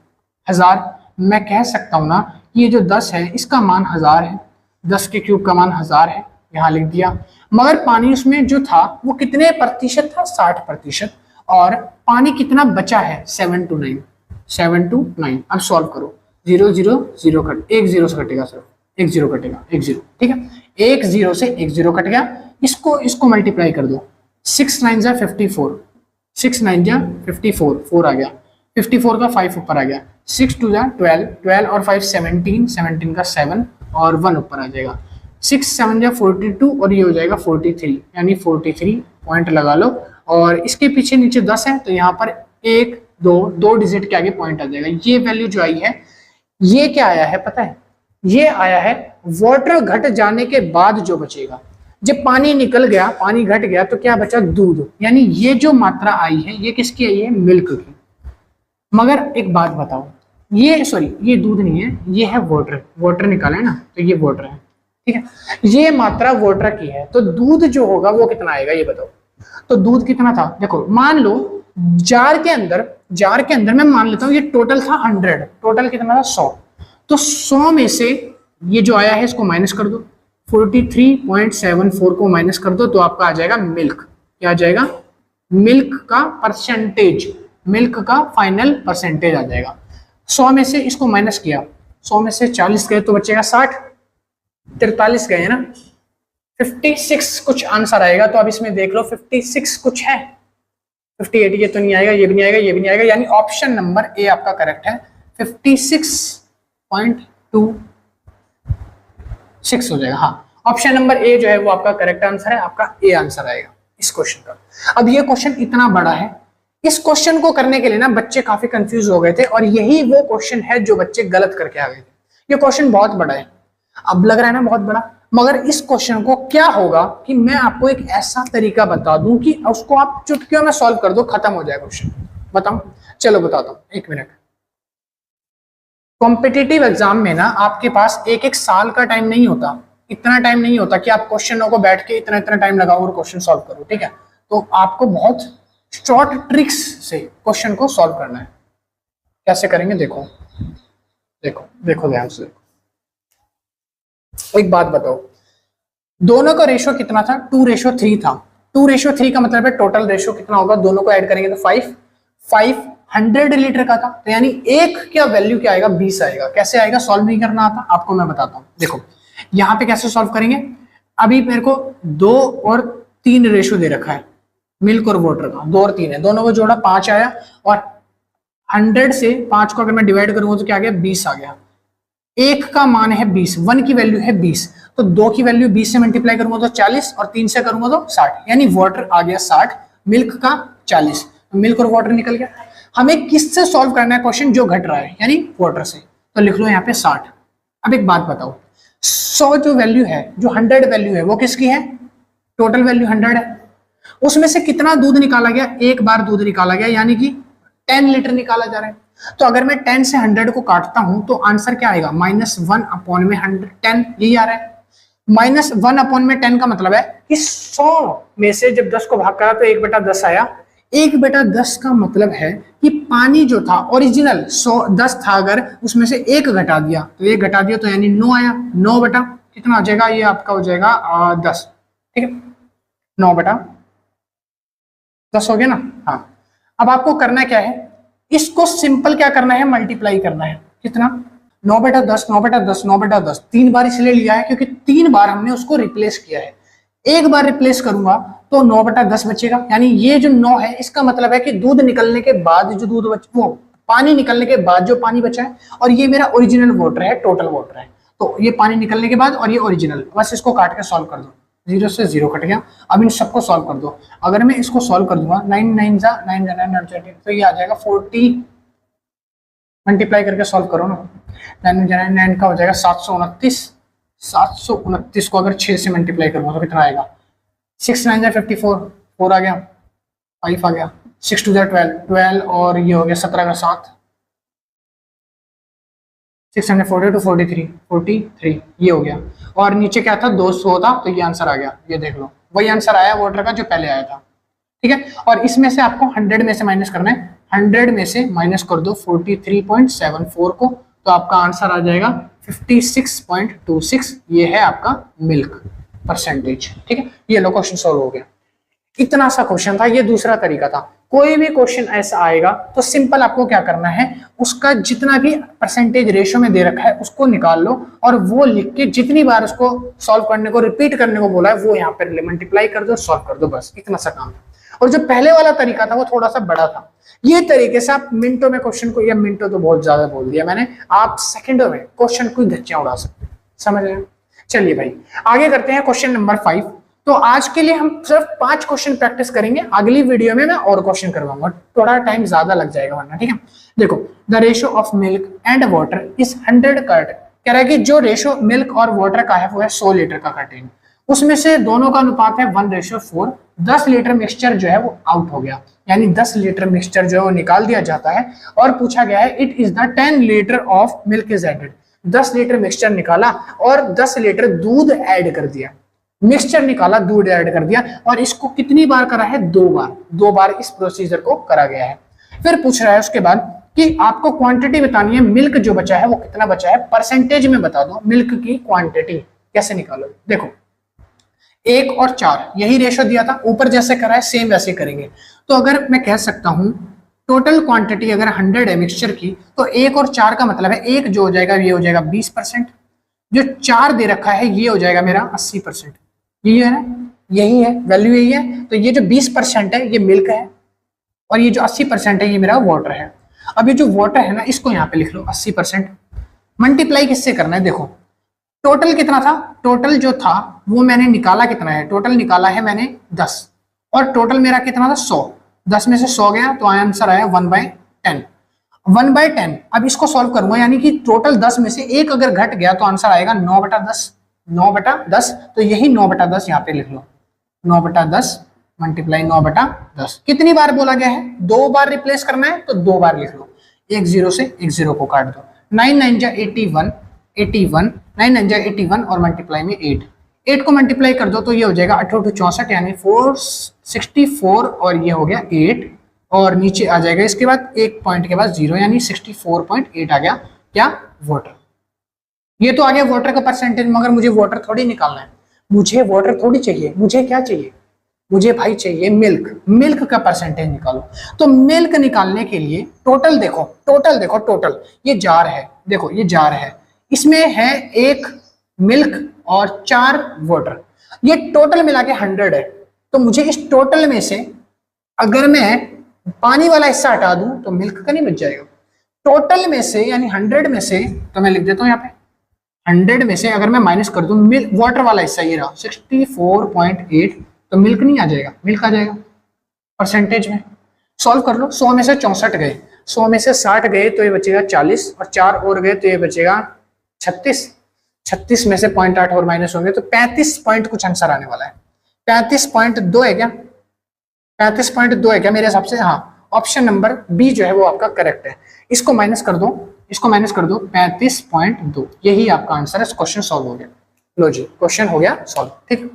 1000। मैं कह सकता हूं ना ये जो 10 है इसका मान 1000 है, 10 के क्यूब का मान 1000 है, यहां लिख दिया। मगर पानी उसमें जो था वो कितने प्रतिशत था, 60%, और पानी कितना बचा है, 729। अब सॉल्व करो, 0 0 0 कट, 1 0 से कटेगा, सिर्फ 1 0 कटेगा, 1 0, ठीक है, 1 0 से 1 0 कट गया। इसको मल्टीप्लाई कर दो, 6 9 जा 54, 6 9 जा 54, 4 आ गया, 54 का 5 ऊपर आ गया, 6 2 जा 12, 12 और 5 17, 17 का 7 और 1 ऊपर आ जाएगा, 6 7 जा 42 और ये हो जाएगा 43, यानी 43 पॉइंट लगा लो। और इसके पीछे नीचे 10 है तो यहाँ पर 1 2 डिजिट के आगे पॉइंट आ जाएगा। ये वैल्यू जो आई है ये क्या आया है पता है, ये आया है वाटर घट जाने के बाद जो बचेगा। जब पानी निकल गया, पानी घट गया तो क्या बचा, दूध, यानी ये जो मात्रा आई है ये किसकी आई है, मिल्क की। मगर एक बात बताओ, ये दूध नहीं है, ये है वाटर निकाला है ना, तो ये वाटर है, ठीक है, ये मात्रा वाटर की है, तो दूध जो होगा वो कितना आएगा ये बताओ। तो दूध कितना था, देखो मान लो जार के अंदर मैं मान लेता हूँ ये टोटल था 100, टोटल कितना था 100, तो 100 में से ये जो आया है इसको माइनस कर दो, 43.74 को माइनस कर दो तो आपका आ जाएगा मिल्क। क्या आ जाएगा, मिल्क का परसेंटेज, मिल्क का फाइनल परसेंटेज आ जाएगा। 100 में से इसको माइनस किया, 100 में से 40 गए तो बचेगा 60, 43 गए ना, 56 कुछ आंसर आएगा। तो अब इसमें देख लो 56 कुछ है, 58 ये तो नहीं आएगा, ये भी नहीं आएगा, ये भी नहीं आएगा, यानी ऑप्शन नंबर ए आपका करेक्ट है, 56.26 हो जाएगा। हाँ, ऑप्शन नंबर ए जो है वो आपका करेक्ट आंसर है, आपका ए आंसर आएगा इस क्वेश्चन का। अब ये क्वेश्चन इतना बड़ा है, इस क्वेश्चन को करने के लिए ना बच्चे काफी कंफ्यूज हो गए थे, और यही वो क्वेश्चन है जो बच्चे गलत करके आ गए थे। ये क्वेश्चन बहुत बड़ा है, अब लग रहा है ना बहुत बड़ा, मगर इस क्वेश्चन को क्या होगा कि मैं आपको एक ऐसा तरीका बता दूं कि उसको आप चुटकियों में सॉल्व कर दो, खत्म हो जाए क्वेश्चन। बताऊं, चलो बताता हूं, 1 मिनट। कॉम्पिटिटिव एग्जाम में ना आपके पास एक साल का टाइम नहीं होता, इतना टाइम नहीं होता कि आप क्वेश्चनों को बैठ के इतना टाइम लगाओ और क्वेश्चन सॉल्व करो, ठीक है। तो आपको बहुत शॉर्ट ट्रिक्स से क्वेश्चन को सॉल्व करना है। कैसे करेंगे, देखो ध्यान से देखो। एक बात बताओ, दोनों का रेशो कितना था, 2:3 था, 2:3 का मतलब है टोटल रेशो कितना होगा, दोनों को ऐड करेंगे तो 500 लीटर का था, तो यानी एक क्या वैल्यू क्या आएगा, 20 आएगा। कैसे आएगा, सॉल्व नहीं करना आता आपको, मैं बताता हूं। देखो यहां पे कैसे सॉल्व करेंगे, अभी मेरे को 2 और 3 रेशो दे रखा है मिल्क और वाटर का, 2 और 3 है, दोनों को जोड़ा 5 आया, और 100 से 5 को अगर मैं डिवाइड करूंगा तो क्या आ गया, 20 आ गया। एक का मान है 20, 1 की वैल्यू है 20, तो 2 की वैल्यू 20 से मल्टीप्लाई करूंगा तो 40, और 3 से करूंगा तो 60, यानी वाटर आ गया 60, मिल्क का 40, तो मिल्क और वाटर निकल गया। हमें किससे सॉल्व करना है क्वेश्चन, जो घट रहा है यानी वाटर से, तो लिख लो यहाँ पे 60। अब एक बात बताओ, 100 जो वैल्यू है, जो 100 वैल्यू है वो किसकी है, टोटल वैल्यू 100 है, उसमें से कितना दूध निकाला गया, एक बार दूध निकाला गया, यानी कि 10 लीटर निकाला जा रहा है। तो अगर मैं 10 से 100 को काटता हूं तो आंसर क्या आएगा, -1 अपॉन में 10, यही आ रहा है। -1 अपॉन में 10 का मतलब है कि 100 में से जब 10 को भाग करा तो 1/10 आया। 1/10 का मतलब है कि पानी जो था ओरिजिनल 10 था, अगर उसमें से 1 घटा दिया तो 1 घटा दिया तो यानी 9 आया। 9 बटा कितना हो जाएगा, ये आपका हो जाएगा 10, ठीक है, 9/10 हो गया ना। हाँ, अब आपको करना क्या है, इसको सिंपल क्या करना है, मल्टीप्लाई करना है। कितना, 9/10, 9/10, 9/10, 3 बार इसलिए लिया है क्योंकि 3 बार हमने उसको रिप्लेस किया है। एक बार रिप्लेस करूंगा तो 9/10 बचेगा, यानी ये जो 9 है इसका मतलब है कि दूध निकलने के बाद जो दूध वो पानी निकलने के बाद जो पानी बचा है, और ये मेरा ओरिजिनल वाटर है, टोटल वाटर है, तो ये पानी निकलने के बाद और ये ओरिजिनल, बस इसको काट के सॉल्व कर दो, 0 से 0 कट गया। अब इन सबको सॉल्व कर दो, अगर मैं इसको सॉल्व कर दूंगा 9 9 जा 9 तो ये आ जाएगा 40, मल्टीप्लाई करके सॉल्व करो ना, 9 का हो जाएगा 729, 729 को अगर 6 से मल्टीप्लाई करूंगा तो कितना आएगा, 6 9 54, 4 आ गया, 5 आ गया, 6 2 12, 12 और ये हो गया 17 का 7, 642 43, 43 ये हो गया, और नीचे क्या था 200 था, तो ये आंसर आ गया, ये देख लो वही आंसर आया वाटर का जो पहले आया था, ठीक है। और इसमें से आपको 100 में से माइनस करना है, 100 में से माइनस कर दो 43.74 को, तो आपका आंसर आ जाएगा 56.26, ये है आपका मिल्क परसेंटेज, ठीक है। ये लो क्वेश्चन सॉल्व हो गया, इतना सा क्वेश्चन था, ये दूसरा तरीका था। कोई भी क्वेश्चन ऐसा आएगा तो सिंपल आपको क्या करना है, उसका जितना भी परसेंटेज रेशो में दे रखा है उसको निकाल लो, और वो लिख के जितनी बार उसको सॉल्व करने को, रिपीट करने को बोला है, वो यहाँ पर मल्टीप्लाई कर दो, सॉल्व कर दो, बस इतना सा काम है। और जो पहले वाला तरीका था वो थोड़ा सा बड़ा था, ये तरीके से आप मिनटों में क्वेश्चन को, या मिनटों तो बहुत ज्यादा बोल दिया मैंने, आप सेकंडों में क्वेश्चन को धच्चियां उड़ा सकते, समझ रहे हैं। चलिए भाई आगे करते हैं, क्वेश्चन नंबर 5। तो आज के लिए हम सिर्फ 5 क्वेश्चन प्रैक्टिस करेंगे, अगली वीडियो में मैं और क्वेश्चन करवाऊंगा, थोड़ा टाइम ज्यादा लग जाएगा वरना, ठीक है। देखो, the ratio of milk and water is 100 कर्ट, कह रहा है कि जो रेशियो मिल्क और वाटर का है वो है 100 लीटर का कर्टेन, उसमें से दोनों का अनुपात है 1:4, 10 लीटर मिक्सचर जो है वो आउट हो गया, यानी 10 लीटर मिक्सचर जो है वो निकाल दिया जाता है, और पूछा गया है it is the 10 litre of milk is added, 10 litre mixture निकाला और 10 लीटर दूध ऐड कर दिया, मिक्सचर निकाला, दूध ऐड कर दिया, और इसको कितनी बार करा है, 2 बार इस प्रोसीजर को करा गया है। फिर पूछ रहा है उसके बाद कि आपको क्वांटिटी बतानी है, मिल्क जो बचा है वो कितना बचा है, परसेंटेज में बता दो मिल्क की क्वांटिटी, कैसे निकालो। देखो 1 और 4 यही रेशो दिया था, ऊपर जैसे करा है सेम वैसे करेंगे। तो अगर मैं कह सकता हूं टोटल क्वांटिटी अगर 100 है मिक्सचर की, तो 1 और 4 का मतलब है 1 जो हो जाएगा ये हो जाएगा 20%, जो 4 दे रखा है ये हो जाएगा मेरा 80%, यही है ना, यही है वैल्यू, यही है। तो ये जो 20% है ये मिल्क है, और ये जो 80% है ये मेरा वाटर है। अब ये जो वाटर है ना इसको यहाँ पे लिख लो 80%, मल्टीप्लाई किससे करना है, देखो टोटल कितना था, टोटल जो था वो मैंने निकाला कितना है, टोटल निकाला है मैंने 10, और टोटल मेरा कितना था 100, 10 में से 100 गया तो आंसर आया 1/10, 1/10। अब इसको सॉल्व करूंगा, यानी कि टोटल 10 में से 1 अगर घट गया तो आंसर आएगा 9/10, 9/10, तो यही 9/10 यहाँ पे लिख लो, 9/10 मल्टीप्लाई 9/10। कितनी बार बोला गया है, 2 बार रिप्लेस करना है तो 2 बार लिख लो, एक 0 से एक 0 को काट दो, 9 9 जा 81, 81, 9 9 जा 81 और मल्टीप्लाई में 8 को मल्टीप्लाई कर दो तो ये हो जाएगा 8 8 64, यानी 464, और ये हो गया 8, और नीचे आ जाएगा इसके बाद एक पॉइंट के बाद 0, यानी 64.8 आ गया क्या, वाटर। ये तो आ गया वाटर का परसेंटेज, मगर मुझे वाटर थोड़ी निकालना है, मुझे वाटर थोड़ी चाहिए, मुझे क्या चाहिए, मुझे भाई चाहिए मिल्क, मिल्क का परसेंटेज निकालो। तो मिल्क निकालने के लिए टोटल देखो, टोटल ये जार है, देखो ये जार है, इसमें है 1 मिल्क और 4 वाटर, ये टोटल मिला के 100 है। तो मुझे इस टोटल में से अगर मैं पानी वाला हिस्सा हटा दूं तो मिल्क का नहीं बच जाएगा। टोटल में से यानी 100 में से, तो मैं लिख देता हूं यहाँ पे 100 में से अगर मैं माइनस कर दूं वाटर वाला हिस्सा ये रहा 64.8, तो मिल्क नहीं आ जाएगा, मिल्क आ जाएगा परसेंटेज में। सॉल्व कर लो, 100 में से 64 गए, 100 में से 60 गए तो ये बचेगा 40, और 4 और गए तो ये बचेगा 36, 36 में से 0.8 और माइनस होंगे तो 35 पॉइंट कुछ आंसर आने वाला है। 35.2 है क्या? 35.2 है क्या मेरे हिसाब से? हाँ, ऑप्शन नंबर बी जो है वो आपका करेक्ट है। इसको माइनस कर दो, इसको माइनस कर दो, 35.2, यही आपका आंसर है। क्वेश्चन सॉल्व हो गया। लो जी, क्वेश्चन हो गया सॉल्व। ठीक,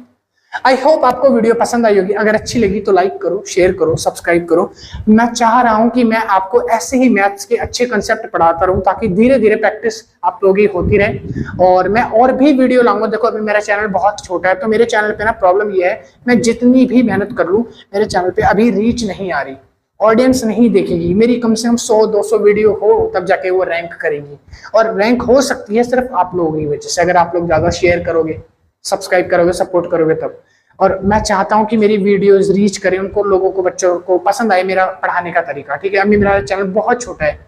आई होप आपको वीडियो पसंद आई होगी। अगर अच्छी लगी तो लाइक करो, शेयर करो, सब्सक्राइब करो। मैं चाह रहा हूं कि मैं आपको ऐसे ही मैथ्स के अच्छे कंसेप्ट पढ़ाता रहूं ताकि धीरे धीरे प्रैक्टिस आप लोगों की होती रहे, और मैं और भी वीडियो लाऊंगा। देखो अभी मेरा चैनल बहुत छोटा है, तो मेरे चैनल पे ना प्रॉब्लम ये है, मैं जितनी भी मेहनत कर लूं मेरे चैनल पे अभी रीच नहीं आ रही, ऑडियंस नहीं देखेगी मेरी। कम से कम 100-200 वीडियो हो तब जाके वो रैंक करेंगी, और रैंक हो सकती है सिर्फ आप लोगों की वजह से, अगर आप लोग ज्यादा शेयर करोगे, सब्सक्राइब करोगे, सपोर्ट करोगे तब। और मैं चाहता हूं कि मेरी वीडियोस रीच करें, उनको, लोगों को, बच्चों को पसंद आए मेरा पढ़ाने का तरीका। ठीक है, अभी मेरा चैनल बहुत छोटा है,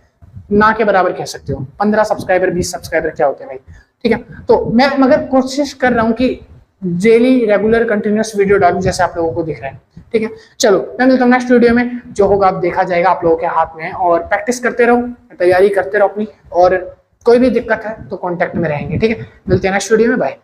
ना के बराबर कह सकते हो, 15 सब्सक्राइबर 20 सब्सक्राइबर क्या होते हैं भाई। ठीक है, तो मैं मगर कोशिश कर रहा हूँ कि डेली रेगुलर कंटिन्यूअस वीडियो डालूं जैसे आप लोगों को दिख रहा है। ठीक है, चलो मैं मिलता हूँ नेक्स्ट वीडियो में। जो होगा आप देखा जाएगा, आप लोगों के हाथ में है, और प्रैक्टिस करते रहो, तैयारी करते रहो अपनी, और कोई भी दिक्कत है तो कॉन्टेक्ट में रहेंगे। ठीक है, मिलते हैं नेक्स्ट वीडियो में, बाय।